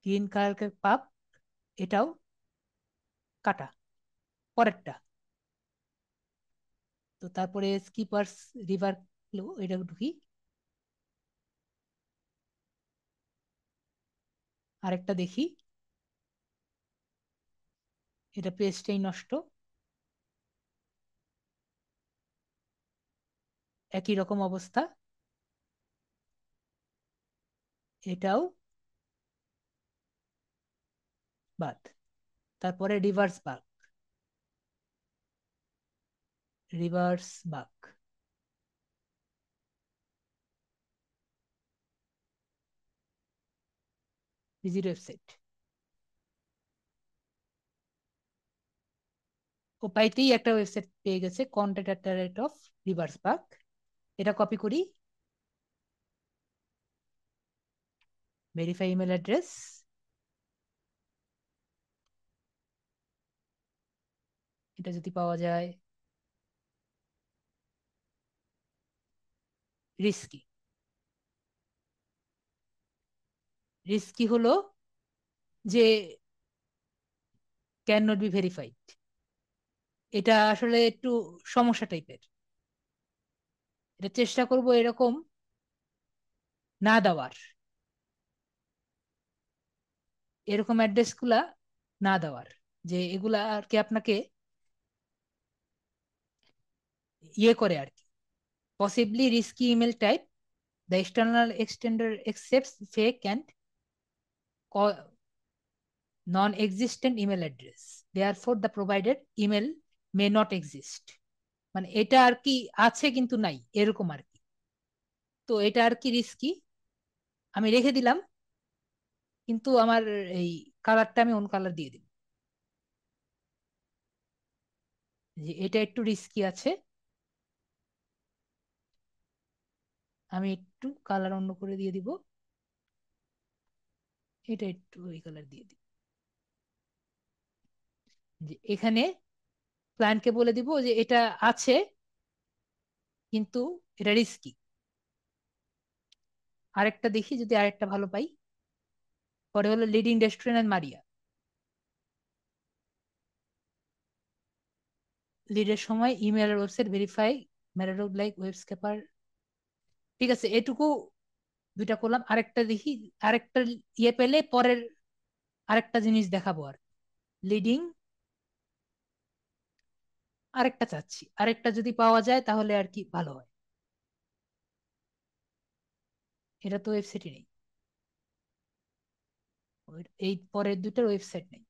[SPEAKER 1] গ্রিন কালার পাপ, এটাও কাটা, পরেরটা। তো তারপরে স্কিপার্স রিভার ফ্লো, এটা ঢুকি। আরেকটা দেখি, এটা পেজটাই নষ্ট। একই রকম অবস্থা, এটাও বাদ। তারপরে রিভার্স বাক, রিভার্স বাক, ভিজিট ওয়েবসাইট। ও পাইতেই একটা ওয়েবসাইট পেয়ে গেছে, content at the rate of reverse back. এটা কপি করি, ভেরিফাই ইমেল অ্যাড্রেস, এটা যদি পাওয়া যায়। রিস্কি, রিস্কি হলো যে ক্যান নট বি ভেরিফাইড। এটা আসলে একটু সমস্যা টাইপের। এটা চেষ্টা করব এরকম না দেওয়ার, এরকম অ্যাড্রেস গুলা না দেওয়ার, যে এগুলা আর কি আপনাকে ইয়ে করে আর কি। Possibly risky email type, the external extender accepts fake and non-existent email address. Therefore, the provided email may not exist. মানে এটা আর কি আছে কিন্তু নাই, এরকম আর কি। তো এটা আর কি রিস্কি। আমি রেখে দিলাম, কিন্তু আমার এই কালারটা আমি অন্য কালার দিয়ে দিই, যে এটা একটু রিস্কি আছে। আমি একটু কালার অন্য করে দিয়ে দিব, এটা একটু ওই কালার দিয়ে দিই। যে এখানে ক্লায়েন্টকে বলে দিব যে এটা আছে কিন্তু এটা রিস্কি। আরেকটা দেখি যদি আরেকটা ভালো পাই। পরে হলো লিডিং রেস্টুরেন্ট এন্ড মারিয়া। লিডের সময় ইমেল আর ওয়েবসাইট ভেরিফাই, ম্যারেডো লাইক ওয়েবস্কেপার। ঠিক আছে, এটুকু দুইটা করলাম। আরেকটা দেখি, আরেকটা ইয়ে পেলে পরের আরেকটা জিনিস দেখাবো আর। লিডিং, আরেকটা চাচ্ছি, আরেকটা যদি পাওয়া যায় তাহলে আর কি ভালো হয়। এটা তো ওয়েবসাইটই নেই, এই পরের দুইটার ওয়েবসাইট নেই।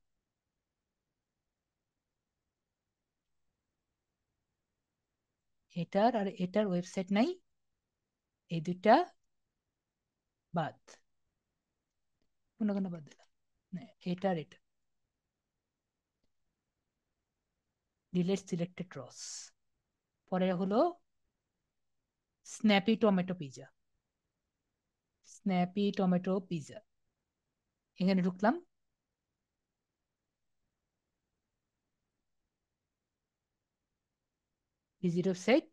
[SPEAKER 1] এটার আর এটার ওয়েবসাইট নাই, এই দুইটা বাদ। কোন কোন বাদ দিলাম, না, এটার এটা। ডিলেট সিলেক্টেড রস। পরে হলো snappy tomato pizza, snappy tomato pizza. এখানে ঢুকলাম, ভিজিট ওয়েবসাইট।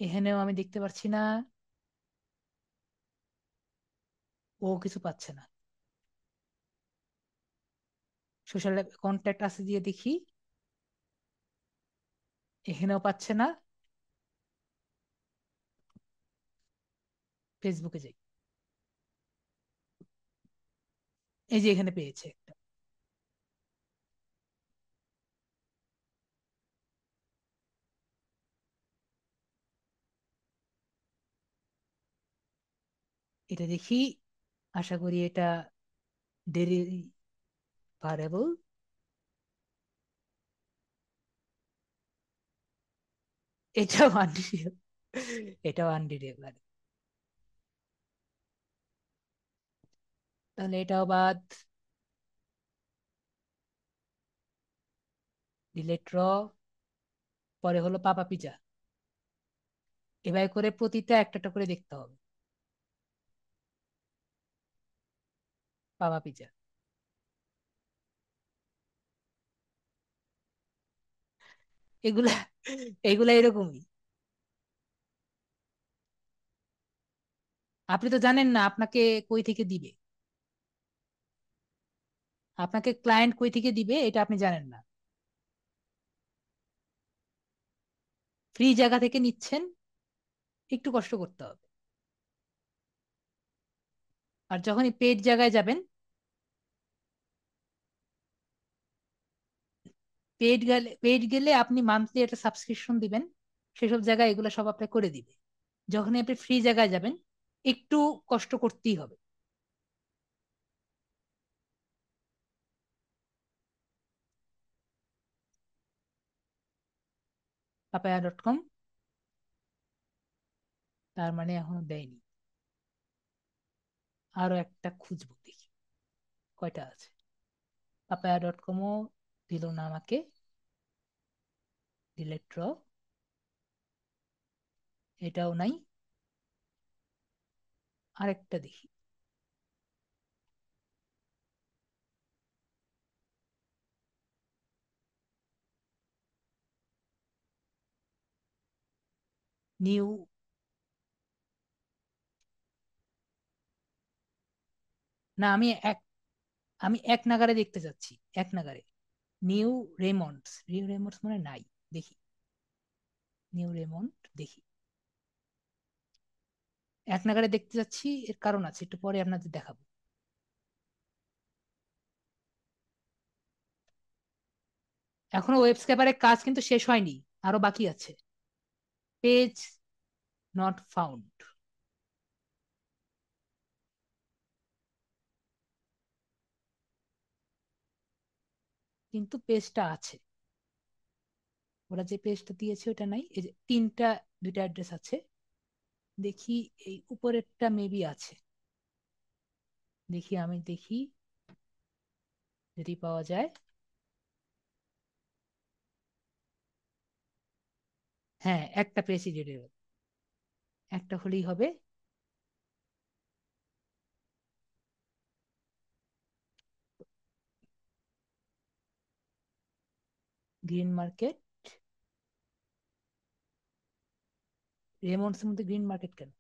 [SPEAKER 1] এখানেও আমি দেখতে পাচ্ছি না, ও কিছু পাচ্ছে না। সোশ্যাল কন্ট্যাক্ট আছে দিয়ে দেখি, এখানেও পাচ্ছে না। ফেসবুকে যাই, এই যে এখানে পেয়েছে একটা। এটা দেখি, আশা করি এটা ডেলিভারেবল। এটাও আনডিলিভার, এটাও আনডিলিভার। তাহলে এটাও বাদ। ডিলেট র, পরে হলো পাপা পিজা। এভাবে করে প্রতিটা একটা একটা করে দেখতে হবে। পাপা পিজা। এগুলা এগুলা এরকমই। আপনি তো জানেন না আপনাকে কই থেকে দিবে, আপনাকে ক্লায়েন্ট কই থেকে দিবে এটা আপনি জানেন না। ফ্রি জায়গা থেকে নিচ্ছেন, একটু কষ্ট করতে হবে। আর যখনই পেড জায়গায় যাবেন, পেড গেলে আপনি মান্থলি একটা সাবস্ক্রিপশন দিবেন, সেসব জায়গায় এগুলো সব আপনি করে দিবে। যখনই আপনি ফ্রি জায়গায় যাবেন, একটু কষ্ট করতেই হবে। পাপায়া.কম। তার মানে এখনো দেয়নি। আরো একটা খুঁজবো দেখি কয়টা আছে। পাপায়া.কমও দিল না আমাকে। ডিলেট র, এটাও নাই। আরেকটা দেখি। নিউ, না আমি এক নাগারে দেখতে চাচ্ছি, এক নাগারে। নিউ রেমন্ডস মানে নাই। দেখি, নিউ রেমন্ড, দেখি। এক নাগারে দেখতে যাচ্ছি, এর কারণ আছে, একটু পরে আপনাদের দেখাবো। এখনো ওয়েব স্ক্র্যাপারের কাজ কিন্তু শেষ হয়নি, আরো বাকি আছে। Page not found. কিন্তু পেজটা আছে, ওরা যে পেজটা দিয়েছে ওটা নাই। এই যে তিনটা, দুইটা অ্যাড্রেস আছে। দেখি, এই উপরেরটা মেবি আছে। দেখি, আমি দেখি যদি পাওয়া যায়। হ্যাঁ, একটা প্রেসিডেন্টের, একটা হলেই হবে। Green market. রেমন্ডস এর মধ্যে গ্রিন মার্কেট কেন?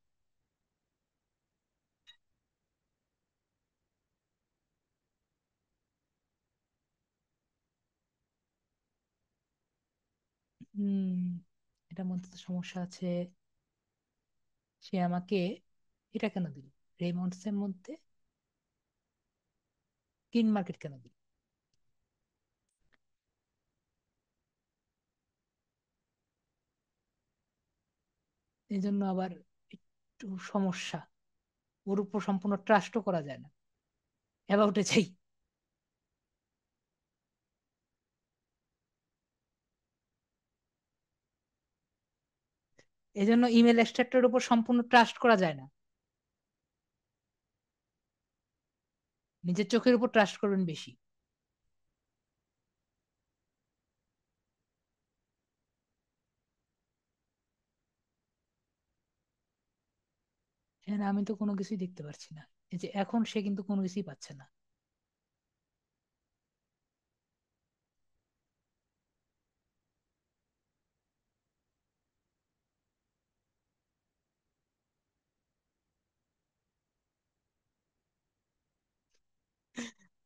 [SPEAKER 1] হম, এটার মধ্যে তো সমস্যা আছে। সে আমাকে এটা কেন দিল? রেমন্ডস এর মধ্যে গ্রিন মার্কেট কেন দিল? এই জন্য আবার একটু সমস্যা। ওর উপর সম্পূর্ণ ট্রাস্টও করা যায় না। অ্যাবাউটে চাই। এই জন্য ইমেল এক্সট্রাক্টরের উপর সম্পূর্ণ ট্রাস্ট করা যায় না। নিজের চোখের উপর ট্রাস্ট করবেন বেশি। হ্যাঁ, আমি তো কোনো কিছুই দেখতে পারছি না। এই যে এখন সে কিন্তু কোনো কিছুই পাচ্ছে না।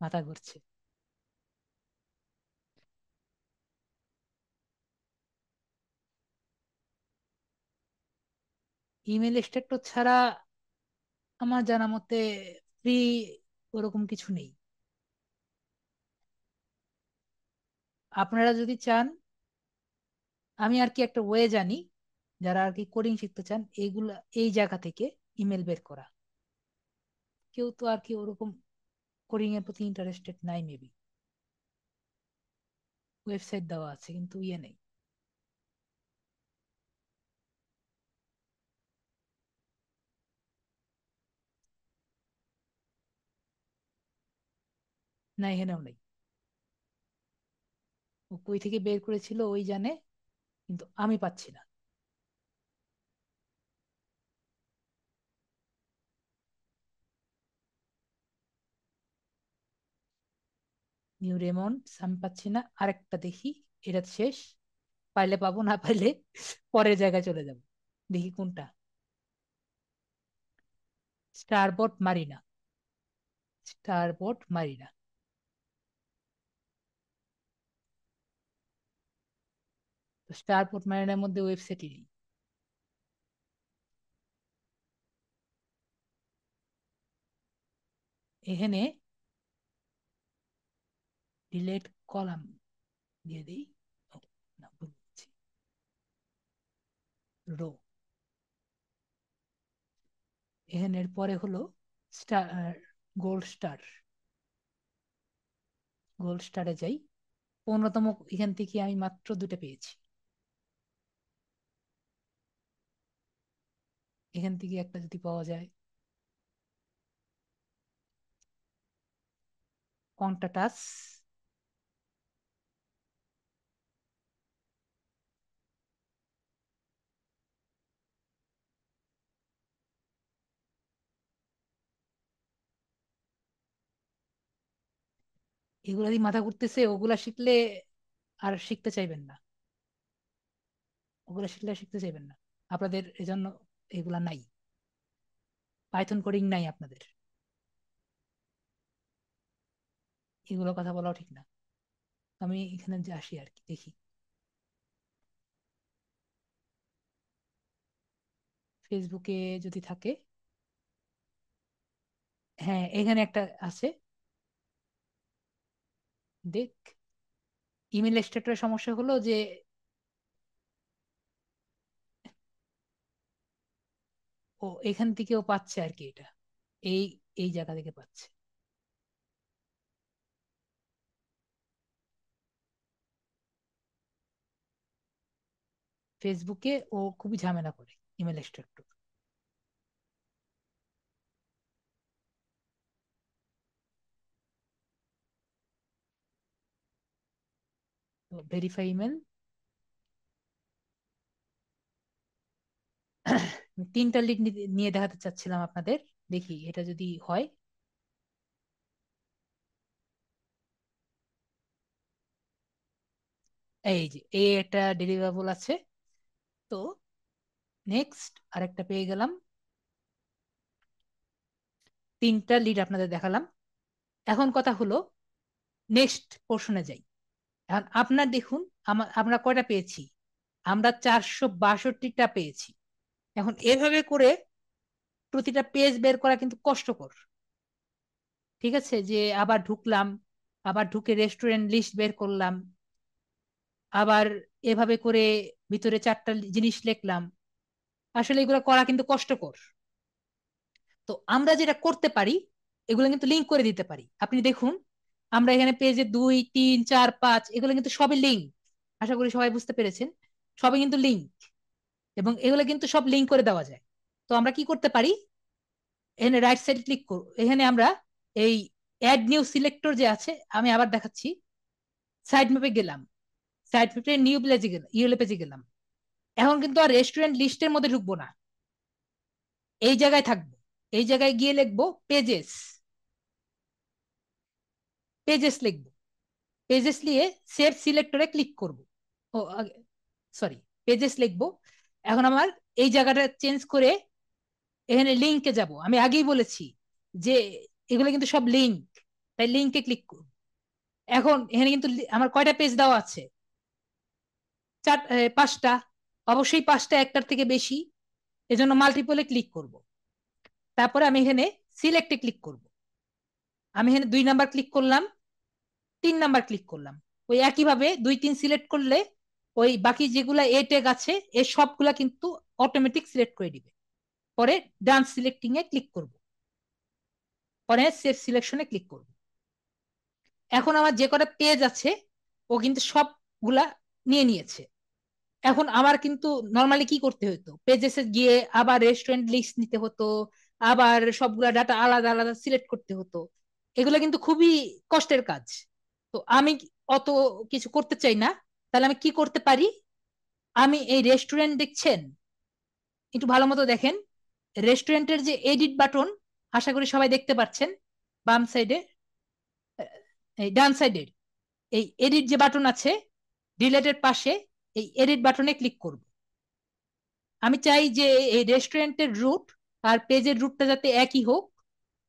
[SPEAKER 1] মাথা ঘুরছে। ইমেল এক্সট্রাক্টর ছাড়া আমার জানা মতে ফ্রি ওরকম কিছু নেই। আপনারা যদি চান, আমি আর কি একটা ওয়ে জানি, যারা আর কি কোডিং শিখতে চান এইগুলা, এই জায়গা থেকে ইমেল বের করা। কেউ তো আর কি ওরকম কোডিং এর প্রতি ইন্টারেস্টেড নাই মেবি। ওয়েবসাইট দেওয়া আছে কিন্তু ইয়ে নেই। না, এখানেও নেই। ও কই থেকে বের করেছিল ওই জানে, কিন্তু আমি পাচ্ছি না। নিউ রেমন্ড আমি পাচ্ছি না, আরেকটা দেখি। এটা শেষ, পাইলে পাবো, না পাইলে পরের জায়গায় চলে যাব। দেখি কোনটা। স্টারবোট মারিনা। স্টারবোট মারিনা। তো স্টারবোট মারিনার মধ্যে ওয়েবসাইটই নেই। এখানে ডিলেট কলাম দিয়ে দিই। ও, না ভুল বলছি। রো। এখানের পরে হলো স্টার, গোল্ড স্টার। গোল্ড স্টারে যাই। 15তম, এখান থেকে আমি মাত্র দুটো পেয়েছি। এখান থেকে একটা যদি পাওয়া যায়। কন্টাটাস। এগুলা দিয়ে মাথা ঘুরতেছে, ওগুলা শিখলে আর শিখতে চাইবেন না। ওগুলা শিখলে আর শিখতে চাইবেন না। আপনাদের এজন্য এগুলা নাই। পাইথন কোডিং নাই আপনাদের। এগুলো কথা বলাও ঠিক না। আমি এখানে যে আসি আর কি, দেখি ফেসবুকে যদি থাকে। হ্যাঁ, এখানে একটা আছে। দেখ। ইমেল স্ট্রাকচারের সমস্যা হলো যে ও এখান থেকেও পাচ্ছে আর কি এটা। এই এই জায়গা থেকে পাচ্ছে। ফেসবুকে ও খুবই ঝামেলা করে ইমেল স্ট্রাকচার। তো ভেরিফাই ইমেল। তিনটা লিড নিয়ে দেখাতে চাচ্ছিলাম আপনাদের। দেখি এটা যদি হয়। এই যে একটা ডেলিভারেবল আছে। তো নেক্সট আরেকটা পেয়ে গেলাম। তিনটা লিড আপনাদের দেখালাম। এখন কথা হলো নেক্সট পোর্শনে যাই। এখন আপনার দেখুন, আমরা কয়টা পেয়েছি? আমরা 462টা পেয়েছি। এখন এভাবে করে প্রতিটা পেজ বের করা কিন্তু কষ্টকর। ঠিক আছে, যে আবার ঢুকলাম, আবার ঢুকে রেস্টুরেন্ট লিস্ট বের করলাম, আবার এভাবে করে ভিতরে চারটা জিনিস লিখলাম। আসলে এগুলো করা কিন্তু কষ্টকর। তো আমরা যেটা করতে পারি, এগুলো কিন্তু লিঙ্ক করে দিতে পারি। আপনি দেখুন, আমরা এখানে পেজে 2 3 4 5 এগুলো কিন্তু সবই লিঙ্ক। আশা করি সবাই বুঝতে পেরেছেন। সবই কিন্তু লিঙ্ক, এবং এগুলো কিন্তু সব লিঙ্ক করে দেওয়া যায়। তো আমরা কি করতে পারি? এখানে রাইট সাইডে ক্লিক করব। এখানে আমরা এই অ্যাড নিউ সিলেক্টর যে আছে, আমি আবার দেখাচ্ছি। সাইড ম্যাপে গেলাম। সাইড ম্যাপে নিউ পেজে গেলাম, ইউএল পেজে গেলাম। এখন কিন্তু আর রেস্টুরেন্ট লিস্টের মধ্যে ঢুকবো না, এই জায়গায় থাকবো। এই জায়গায় গিয়ে লিখবো পেজেস। পেজেস লিখবো। পেজেস নিয়ে সেভ সিলেক্টরে ক্লিক করব। ও, সরি, পেজেস লিখবো। এখন আমার এই জায়গাটা চেঞ্জ করে এখানে লিঙ্কে যাব। আমি আগেই বলেছি যে এগুলো কিন্তু সব লিঙ্ক, তাই লিঙ্কে ক্লিক করব। এখন এখানে কিন্তু আমার কয়টা পেজ দেওয়া আছে? 5টা। অবশ্যই 5টা, একটার থেকে বেশি। এজন্য মাল্টিপলে ক্লিক করব। তারপরে আমি এখানে সিলেক্টে ক্লিক করব। আমি এখানে 2 নাম্বার ক্লিক করলাম, 3 নাম্বার ক্লিক করলাম। ওই একইভাবে 2 3 সিলেক্ট করলে ওই বাকি যেগুলা এ ট্যাগ আছে এর সবগুলা কিন্তু অটোমেটিক সিলেক্ট করে দিবে। পরে ডান সিলেক্টিং এ ক্লিক করব। পরে সেভ সিলেকশনে ক্লিক করব। এখন আমার যে কটা পেজ আছে ও কিন্তু সবগুলা নিয়ে নিয়েছে। এখন আমার কিন্তু নর্মালি কি করতে হতো, পেজেসে গিয়ে আবার রেস্টুরেন্ট লিস্ট নিতে হতো, আবার সবগুলা ডাটা আলাদা আলাদা সিলেক্ট করতে হতো। এগুলো কিন্তু খুবই কষ্টের কাজ। তো আমি অত কিছু করতে চাই না, তাহলে আমি কি করতে পারি? আমি এই রেস্টুরেন্ট দেখছেন, একটু ভালো মতো দেখেন, রেস্টুরেন্টের যে এডিট বাটন, আশা করি সবাই দেখতে পাচ্ছেন, বাম সাইডে, এই ডান সাইডের এই এডিট যে বাটন আছে, ডিলেটের পাশে এই এডিট বাটনে ক্লিক করব। আমি চাই যে এই রেস্টুরেন্টের রুট আর পেজের রুটটা যাতে একই হোক,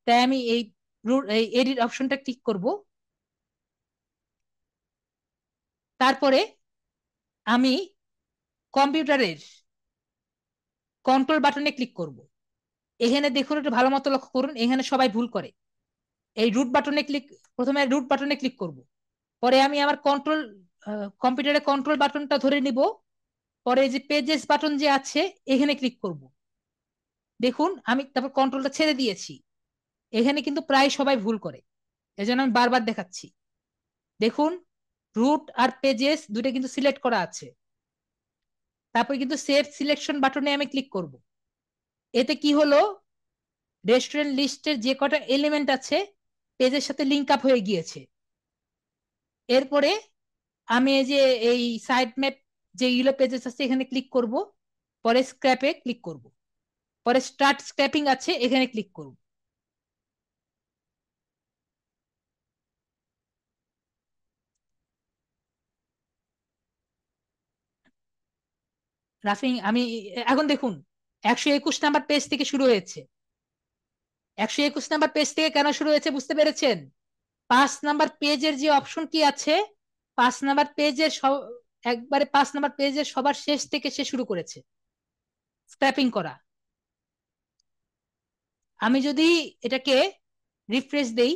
[SPEAKER 1] তাই আমি এই রুট, এই এডিট অপশনটা ক্লিক করব। তারপরে আমি কম্পিউটারের কন্ট্রোল বাটনে ক্লিক করব। এখানে দেখুন, একটু ভালো মতো লক্ষ্য করুন, এখানে সবাই ভুল করে। এই রুট বাটনে ক্লিক, প্রথমে রুট বাটনে ক্লিক করব, পরে আমি আমার কন্ট্রোল, কম্পিউটারে কন্ট্রোল বাটনটা ধরে নিব, পরে এই যে পেজেস বাটন যে আছে এখানে ক্লিক করব। দেখুন আমি তারপর কন্ট্রোলটা ছেড়ে দিয়েছি। এখানে কিন্তু প্রায় সবাই ভুল করে, এজন্য আমি বারবার দেখাচ্ছি। দেখুন, রুট আর পেজেস দুটো কিন্তু সিলেক্ট করা আছে, তারপর কিন্তু সেভ সিলেকশন বাটনে আমি ক্লিক করব। এতে কি হলো, রেস্টুরেন্ট লিস্টের যে কটা এলিমেন্ট আছে পেজের সাথে লিঙ্ক আপ হয়ে গিয়েছে। এরপরে আমি এই যে এই সাইড ম্যাপ যে ইউলো পেজেস আছে এখানে ক্লিক করব, পরে স্ক্র্যাপে ক্লিক করব, পরে স্টার্ট স্ক্র্যাপিং আছে এখানে ক্লিক করব। রাফিং আমি এখন দেখুন, 121 নাম্বার পেজ থেকে শুরু হয়েছে। 121 নাম্বার পেজ থেকে কেন শুরু হয়েছে বুঝতে পেরেছেন? 5 নাম্বার পেজের যে অপশন কি আছে, 5 নাম্বার পেজের সব, একবারে 5 নাম্বার পেজের সবার শেষ থেকে সে শুরু করেছে স্ক্র্যাপিং করা। আমি যদি এটাকে রিফ্রেশ দেই,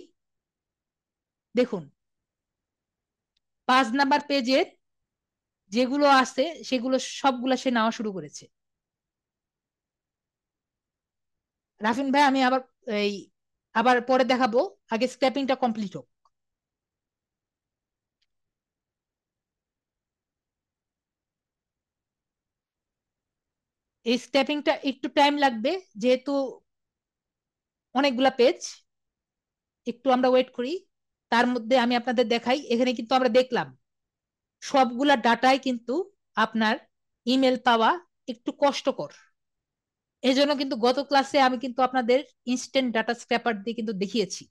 [SPEAKER 1] দেখুন 5 নাম্বার পেজের যেগুলো আছে সেগুলো সবগুলো সে নেওয়া শুরু করেছে। রাফিন ভাই আমি আবার এই আবার পরে দেখাবো, আগে স্ক্র্যাপিংটা কমপ্লিট হোক। এই স্ক্র্যাপিংটা একটু টাইম লাগবে, যেহেতু অনেকগুলা পেজ, একটু আমরা ওয়েট করি। তার মধ্যে আমি আপনাদের দেখাই, এখানে কিন্তু আমরা দেখলাম সবগুলা ডাটাই কিন্তু আপনার ইমেল পাওয়া একটু কষ্টকর। এজন্য কিন্তু গত ক্লাসে আমি কিন্তু আপনাদের ইনস্ট্যান্ট ডাটা স্ক্র্যাপার দিয়ে কিন্তু দেখিয়েছি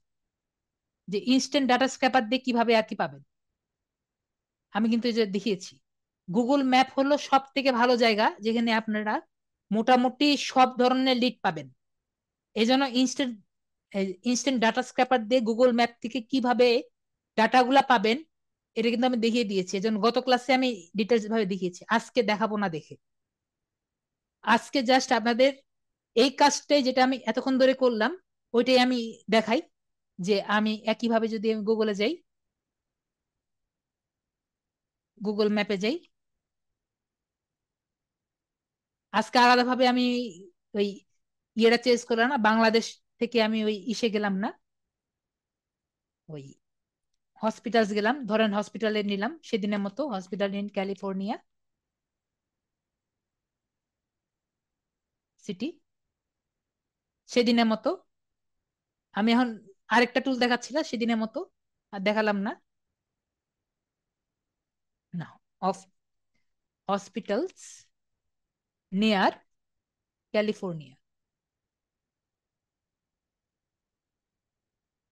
[SPEAKER 1] যে ইনস্ট্যান্ট ডাটা স্ক্র্যাপার দিয়ে কিভাবে আর কি পাবেন। আমি কিন্তু এই যে দেখিয়েছি, গুগল ম্যাপ হলো সব থেকে ভালো জায়গা যেখানে আপনারা মোটামুটি সব ধরনের লিড পাবেন। এই জন্য ইনস্ট্যান্ট ইনস্ট্যান্ট ডাটা স্ক্র্যাপার দিয়ে গুগল ম্যাপ থেকে কিভাবে ডাটাগুলা পাবেন এটা কিন্তু আমি দেখিয়ে দিয়েছি। এজন্য গত ক্লাসে আমি ডিটেলস ভাবে দেখিয়েছি, আজকে দেখাবো না দেখে। আজকে জাস্ট আপনাদের এই কাজটাই যেটা আমি এতক্ষণ ধরে করলাম ওইটাই আমি দেখাই, যে আমি একইভাবে যদি আমি গুগলে যাই, গুগল ম্যাপে যাই, আজকে আলাদাভাবে আমি ওই ইয়েটা চেঞ্জ করলাম না, বাংলাদেশ থেকে আমি ওই ইসে গেলাম না, ওই হসপিটালস গেলাম, ধরেন হসপিটালে নিলাম সেদিনের মতো, হসপিটাল ইন ক্যালিফোর্নিয়া সিটি, সেদিনের মতো। আমি এখন আরেকটা টুল দেখাচ্ছিলাম সেদিনের মতো, আর দেখালাম না, না, অফ হসপিটালস নিয়ার ক্যালিফোর্নিয়া,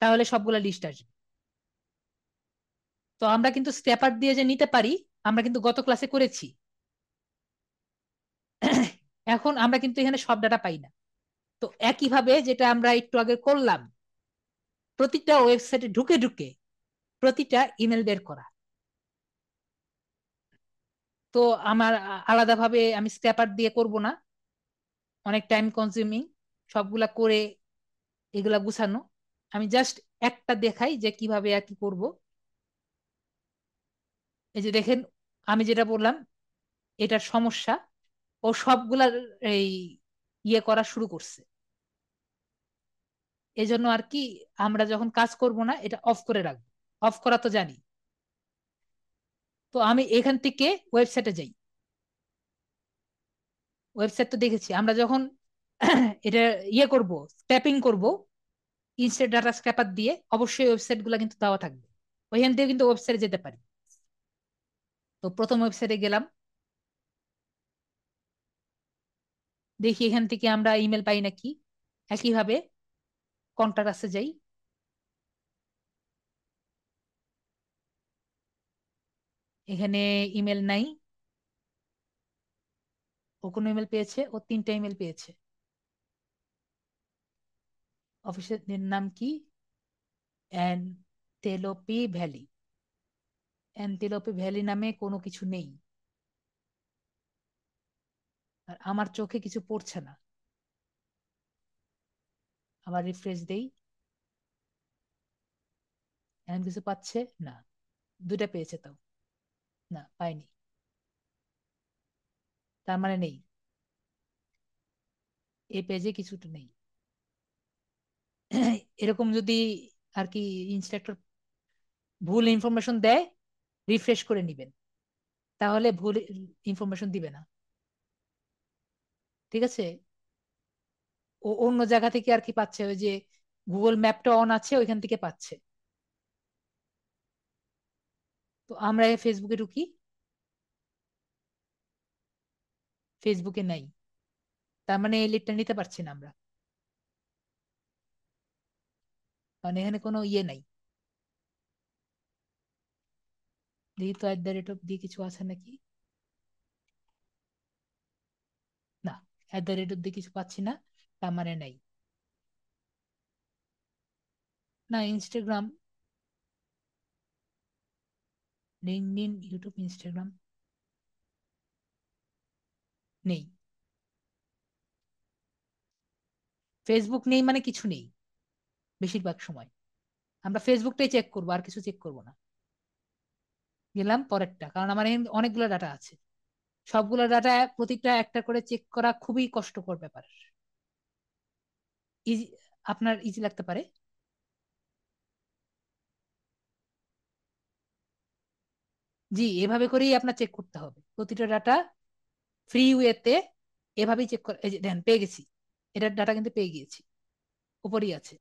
[SPEAKER 1] তাহলে সবগুলা লিস্ট আসবে। তো আমরা কিন্তু স্ক্র্যাপার দিয়ে যে নিতে পারি, আমরা কিন্তু গত ক্লাসে করেছি। এখন আমরা কিন্তু এখানে সব ডাটা পাই না। তো একইভাবে যেটা আমরা একটু আগে করলাম, প্রতিটা ওয়েবসাইটে ঢুকে ঢুকে প্রতিটা ইমেল বের করা, তো আমার আলাদাভাবে আমি স্ক্র্যাপার দিয়ে করব না, অনেক টাইম কনজিউমিং সবগুলা করে এগুলা গুছানো। আমি জাস্ট একটা দেখাই যে কিভাবে আর কি করব। এই যে দেখেন, আমি যেটা বললাম এটার সমস্যা, ও সবগুলা এই ইয়ে করা শুরু করছে। এই জন্য আর কি আমরা যখন কাজ করব না এটা অফ করে রাখবো, অফ করা তো জানি। তো আমি এখান থেকে ওয়েবসাইটে যাই, ওয়েবসাইট তো দেখেছি আমরা যখন এটা ইয়ে করব, স্ক্র্যাপিং করব ইনস্ট্যান্ট ডাটা স্ক্র্যাপার দিয়ে, অবশ্যই ওয়েবসাইট গুলো কিন্তু দেওয়া থাকবে, ওইখান থেকে কিন্তু ওয়েবসাইটে যেতে পারি। তো প্রথম ওয়েবসাইটে গেলাম, দেখি এখান থেকে আমরা ইমেল পাই নাকি। একইভাবে কন্টাক্ট যাই, এখানে ইমেল নাই। ও কোনো ইমেল পেয়েছে, ও তিনটা ইমেল পেয়েছে। অফিসের নাম কি? অ্যান্টেলোপি ভ্যালি। অ্যান্টেলোপি ভ্যালি নামে কোনো কিছু নেই, আর আমার চোখে কিছু পড়ছে না। আবার রিফ্রেশ দেই, এখন কিছু পাচ্ছে না। দুইটা পেয়েছে তাও, না পাইনি, তার মানে নেই, এই পেজে কিছুটা নেই। এরকম যদি আর কি ইনস্ট্রাক্টর ভুল ইনফরমেশন দেয়, রিফ্রেশ করে নিবেন, তাহলে ভুল ইনফরমেশন দিবে না। ঠিক আছে? ও অন্য জায়গা থেকে আর কি পাচ্ছে, ওই যে গুগল ম্যাপটা অন আছে ওইখান থেকে পাচ্ছে। তো আমরা ফেসবুকে ঢুকি, ফেসবুকে নাই, তার মানে এই লিডটা নিতে পারছি না আমরা, কারণ এখানে কোনো ইয়ে নাই। দেখি তো @, দিয়ে কিছু আছে নাকি। না, @, দিয়ে কিছু পাচ্ছি না, তার মানে নাই। না, ইনস্টাগ্রাম, লিঙ্কডইন, ইউটিউব, ইনস্টাগ্রাম নেই। ফেসবুক নেই মানে কিছু নেই বেশিরভাগ সময়। আমরা ফেসবুকটাই চেক করবো, আর কিছু চেক করবো না। গেলাম পরেরটা, কারণ আমার এখানে অনেকগুলো ডাটা আছে, সবগুলো ডাটা প্রতিটা একটা করে চেক করা খুবই কষ্টকর ব্যাপার। ইজি, আপনার ইজি লাগতে পারে। জি, এভাবে করেই আপনার চেক করতে হবে প্রতিটা ডাটা, ফ্রি ওয়েতে এভাবেই চেক করে। এই যে দেন পেয়ে গেছি, এটার ডাটা কিন্তু পেয়ে গিয়েছি, উপরেই আছে।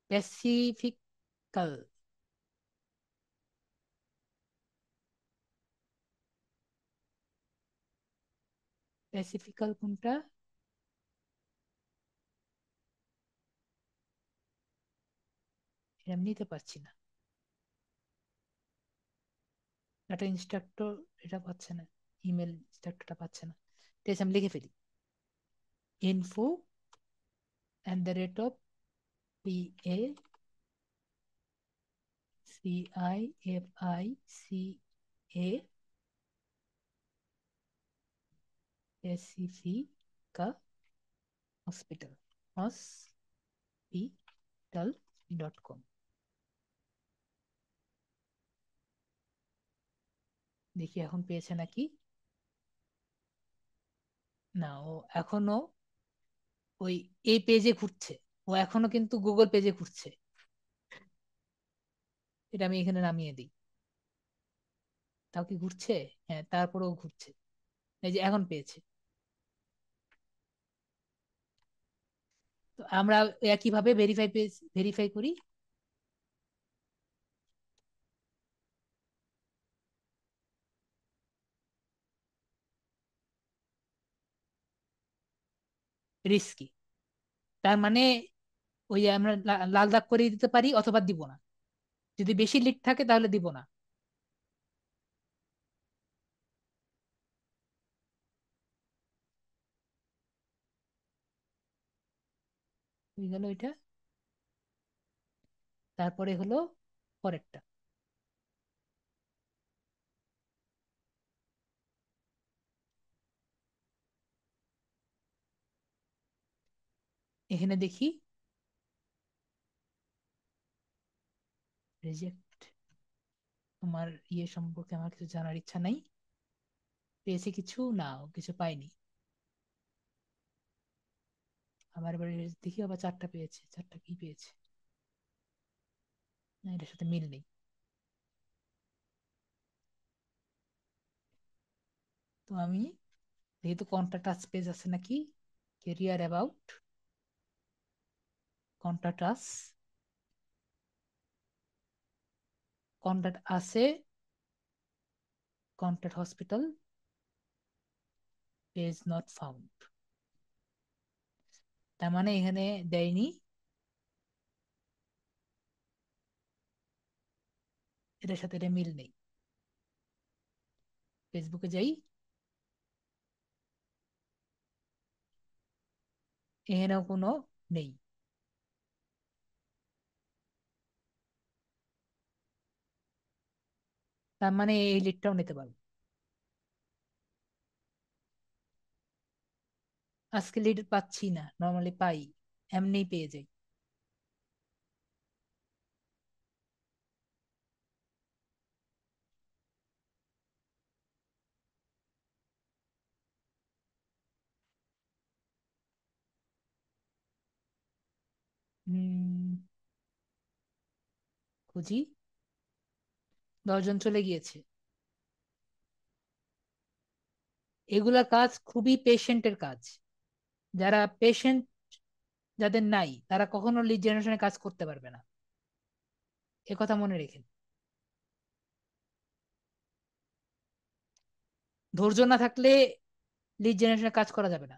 [SPEAKER 1] প্যাসিফিক্যাল, প্যাসিফিক্যাল কোনটা? এটা আমি নিতে পারছি না, ডাটা ইনস্ট্রাক্টর এটা পাচ্ছে না, ইমেল ইনস্ট্রাক্টরটা পাচ্ছে না। ঠিক আছে, আমি লিখে ফেলি, info@, PACIFICA, প্যাসিফিকা হসপিটাল, হসপিটাল.com। দেখি এখন পেয়েছে নাকি। না, ও এখনো ওই এই পেজে ঘুরছে, ও এখনো কিন্তু গুগল পেজে ঘুরছে। এটা আমি এখানে নামিয়ে দিই, তাও কি ঘুরছে? হ্যাঁ, তারপরেও ঘুরছে। এই যে এখন পেয়েছে। তো আমরা একইভাবে ভেরিফাই করি। রিস্কি, তার মানে ওই যে আমরা লাল দাগ করে দিতে পারি অথবা দিব না, যদি বেশি লিক থাকে তাহলে দিব না। হয়ে গেল এটা। তারপরে হলো পরেরটা, এখানে দেখি রিজেক্ট। তোমার ইয়ে সম্পর্কে আমার কিছু জানার ইচ্ছা নাই। পেয়েছে কিছু? না, ও কিছু পাইনি। আবার এবার দেখি, আবার চারটা পেয়েছে, চারটা কি পেয়েছে? না, এটার সাথে মিল নেই। তো আমি যেহেতু কন্টাক্ট টাচ পেজ আছে নাকি, career about, contact us, contact আছে, contact hospital, page not found. তার মানে এখানে দেয়নি, এটার সাথে এটা মিল নেই। ফেসবুকে যাই, এখানেও কোনো নেই। তার মানে এই লিডটাও নিতে পারবো। আজকে লিড পাচ্ছি না, নর্মালি পাই, এমনিই পেয়ে যাই। উম, খুঁজি, 10 জন চলে গিয়েছে। এগুলা কাজ খুবই পেশেন্টের কাজ। যারা পেশেন্ট, যাদের নাই, তারা কখনো লিড জেনারেশনে কাজ করতে পারবে না, এ কথা মনে রেখেন। ধৈর্য না থাকলে লিড জেনারেশনে কাজ করা যাবে না।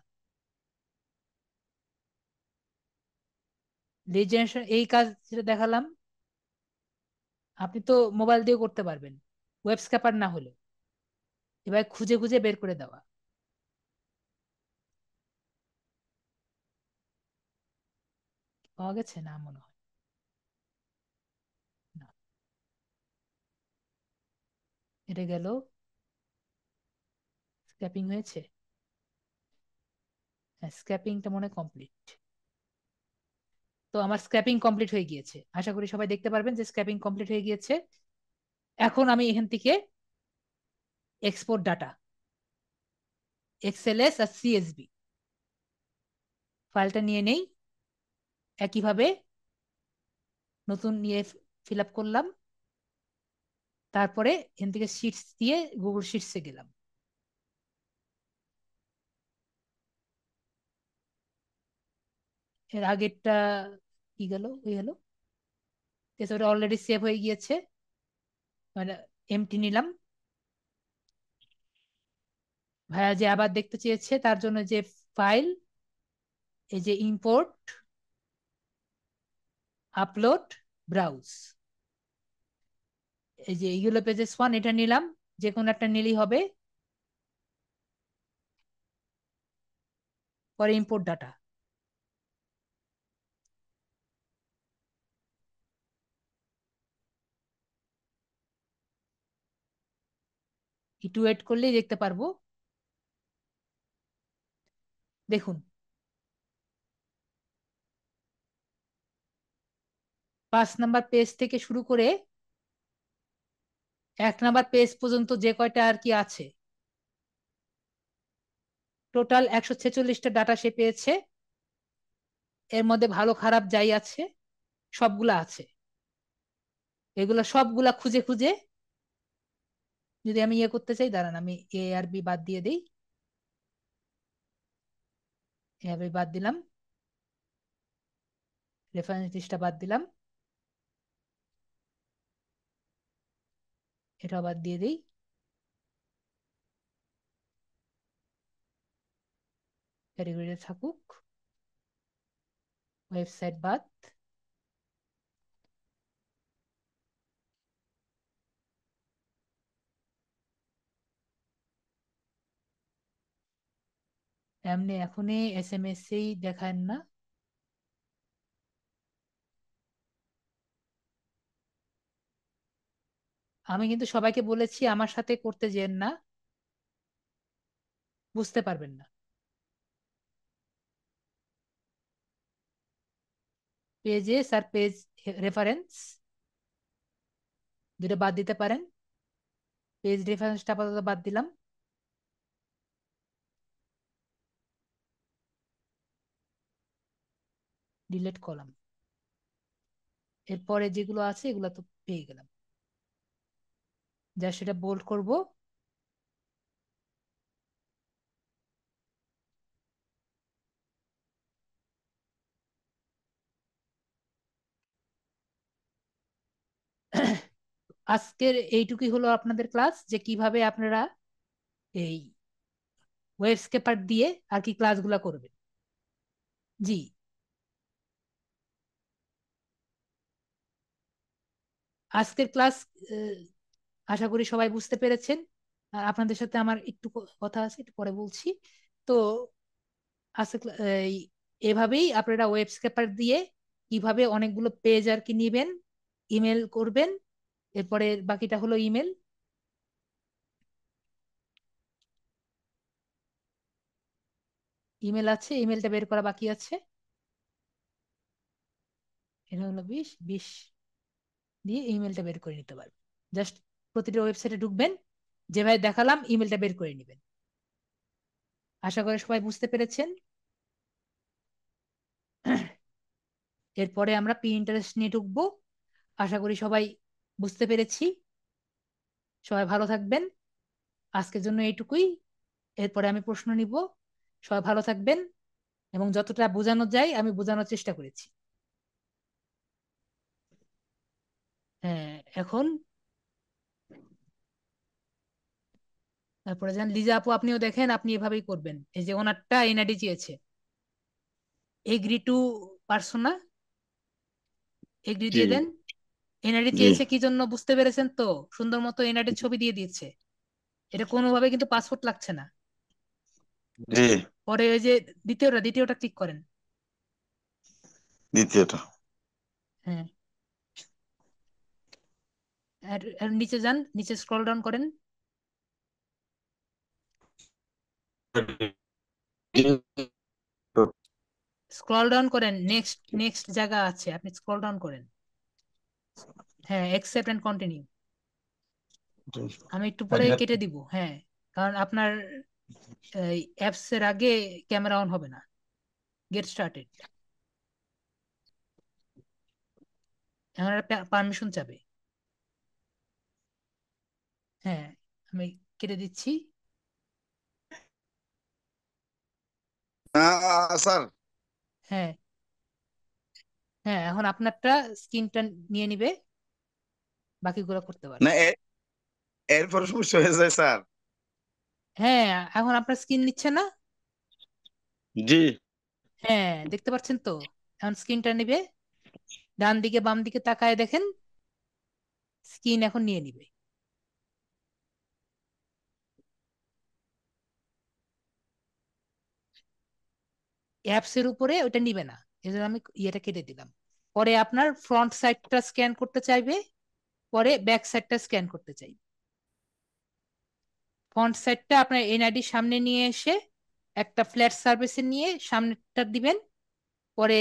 [SPEAKER 1] লিড জেনারেশন এই কাজ যেটা দেখালাম, আপনি তো মোবাইল দিয়ে করতে পারবেন, ওয়েব স্ক্যাপার না হলে। এবার খুঁজে খুঁজে বের করে দেওয়া। পাওয়া গেছে না মনে হয়। না, এটা গেল। স্ক্যাপিং হয়েছে, হ্যাঁ স্ক্র্যাপিংটা মনে কমপ্লিট। তো আমার স্ক্র্যাপিং কমপ্লিট হয়ে গিয়েছে, আশা করি সবাই দেখতে পারবেন যে স্ক্র্যাপিং কমপ্লিট হয়ে গিয়েছে। এখন আমি এখান থেকে এক্সপোর্ট ডাটা, এক্সএলএস আর সিএসবি ফাইলটা নিয়ে নেই। একইভাবে নতুন নিয়ে ফিল আপ করলাম। তারপরে এখান থেকে শিটস দিয়ে গুগল শিটসে গেলাম। এর আগেরটা কি গেল, হয়ে গেল, ওটা অলরেডি সেভ হয়ে গিয়েছে, মানে এমটি নিলাম। ভাইয়া যে আবার দেখতে চেয়েছে তার জন্য যে ফাইল, এই যে ইম্পোর্ট, আপলোড, ব্রাউজ, এই যে ইগুলো পেজেস ওয়ান, এটা নিলাম, যে কোনো একটা নিলেই হবে। পরে ইম্পোর্ট ডাটা, একটু ওয়েট করলেই দেখতে পারবো। দেখুন, 5 নাম্বার পেজ থেকে শুরু করে 1 নাম্বার পেজ পর্যন্ত যে কয়টা আর কি আছে, টোটাল 146টা ডাটা সে পেয়েছে। এর মধ্যে ভালো খারাপ যাই আছে সবগুলা আছে। এগুলা সবগুলা খুঁজে খুঁজে, যদি আমি ইয়ে করতে চাই, দাঁড়ান আমি এ আর বি বাদ দিয়ে দিই। এ আর বি বাদ দিলাম, রেফারেন্স লিস্টটা বাদ দিলাম, এটা বাদ দিয়ে দিই। ক্যাটেগরি থাকুক, ওয়েবসাইট বাদ। এমনি এখনই এসএমএস এই দেখায় না। আমি কিন্তু সবাইকে বলেছি আমার সাথে করতে যেন না, বুঝতে পারবেন না। পেজেস আর পেজ রেফারেন্স দুটো বাদ দিতে পারেন। পেজ রেফারেন্সটা আপাতত বাদ দিলাম। ডিলিট কলাম, এরপরে যেগুলো আছে এগুলো তো পেয়ে গেলাম, যা সেটা বোল্ড করব। আজকের এইটুকুই হলো আপনাদের ক্লাস, যে কিভাবে আপনারা এই ওয়েব স্কেপার দিয়ে আর কি ক্লাসগুলা করবেন। জি, আজকের ক্লাস আশা করি সবাই বুঝতে পেরেছেন। আর আপনাদের সাথে আমার একটু কথা আছে, একটু পরে বলছি। তো আজকে এই এভাবেই আপনারা ওয়েব স্ক্রেপার দিয়ে কিভাবে অনেকগুলো পেজ আর কি নিবেন, ইমেল করবেন। এরপরে বাকিটা হলো ইমেল। ইমেল আছে, ইমেলটা বের করা বাকি আছে। এটা হলো 20 দিয়ে ইমেলটা বের করে নিতে পারবেন। জাস্ট প্রতিটা ওয়েবসাইটে ঢুকবেন, যেভাবে দেখালাম ইমেলটা বের করে নেবেন। আশা করি সবাই বুঝতে পেরেছেন। এরপরে আমরা ইন্টারেস্ট নিয়ে ঢুকবো। আশা করি সবাই বুঝতে পেরেছি। সবাই ভালো থাকবেন। আজকের জন্য এইটুকুই। এরপরে আমি প্রশ্ন নিব। সবাই ভালো থাকবেন, এবং যতটা বোঝানো যায় আমি বোঝানোর চেষ্টা করেছি। হ্যাঁ, এখন তারপরে যান লিজা আপু, আপনিও দেখেন, আপনি এভাবেই করবেন। এই যে ওনারটা এনআইডি চেয়েছে, এগ্রি টু পার্সোনা, এগ্রি
[SPEAKER 2] জি
[SPEAKER 1] দিয়ে দেন। এনআইডি
[SPEAKER 2] জি
[SPEAKER 1] চেয়েছে কি জন্য বুঝতে পেরেছেন তো? সুন্দর মতো এনআইডির ছবি দিয়ে দিয়েছে। এটা কোনোভাবে কিন্তু পাসপোর্ট লাগছে না।
[SPEAKER 2] জি।
[SPEAKER 1] পরে ওই যে দ্বিতীয়টা ক্লিক করেন।
[SPEAKER 2] দ্বিতীয়টা।
[SPEAKER 1] হ্যাঁ, আর নিচে যান, নিচে স্ক্রল ডাউন করেন। স্ক্রল ডাউন করেন, নেক্সট নেক্সট জায়গা আছে, আপনি স্ক্রল ডাউন করেন। হ্যাঁ, অ্যাকসেপ্ট এন্ড কন্টিনিউ। আমি একটু পরে কেটে দিব, হ্যাঁ। কারণ আপনার এই অ্যাপস এর আগে ক্যামেরা অন হবে না। Get started. এখন পারমিশন চাবে। হ্যাঁ, আমি কেটে দিচ্ছি।
[SPEAKER 2] স্যার।
[SPEAKER 1] হ্যাঁ, হ্যাঁ, এখন আপনারটা স্ক্রিনটা নিয়ে নিবে, বাকিগুলো করতে
[SPEAKER 2] না,
[SPEAKER 1] পারবে।
[SPEAKER 2] এরপর সমস্যা হয়ে যায় স্যার।
[SPEAKER 1] হ্যাঁ, এখন আপনার স্ক্রিন নিচ্ছে না?
[SPEAKER 2] জি।
[SPEAKER 1] হ্যাঁ, দেখতে পাচ্ছেন তো? এখন স্ক্রিনটা নিবে, ডান দিকে বাম দিকে তাকায় দেখেন, স্ক্রিন এখন নিয়ে নিবে। অ্যাপস এর উপরে ওটা নিবে না, এজন্য আমি ইয়েটা কেটে দিলাম। পরে আপনার ফ্রন্ট সাইডটা স্ক্যান করতে চাইবে, পরে ব্যাক সাইডটা স্ক্যান করতে চাইবে। ফ্রন্ট সাইডটা আপনার এনআইডির সামনে নিয়ে এসে একটা ফ্ল্যাট সার্ফেসে নিয়ে সামনেটা দিবেন, পরে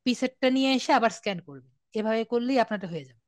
[SPEAKER 1] পিসেরটা নিয়ে এসে আবার স্ক্যান করবেন। এভাবে করলেই আপনারটা হয়ে যাবে।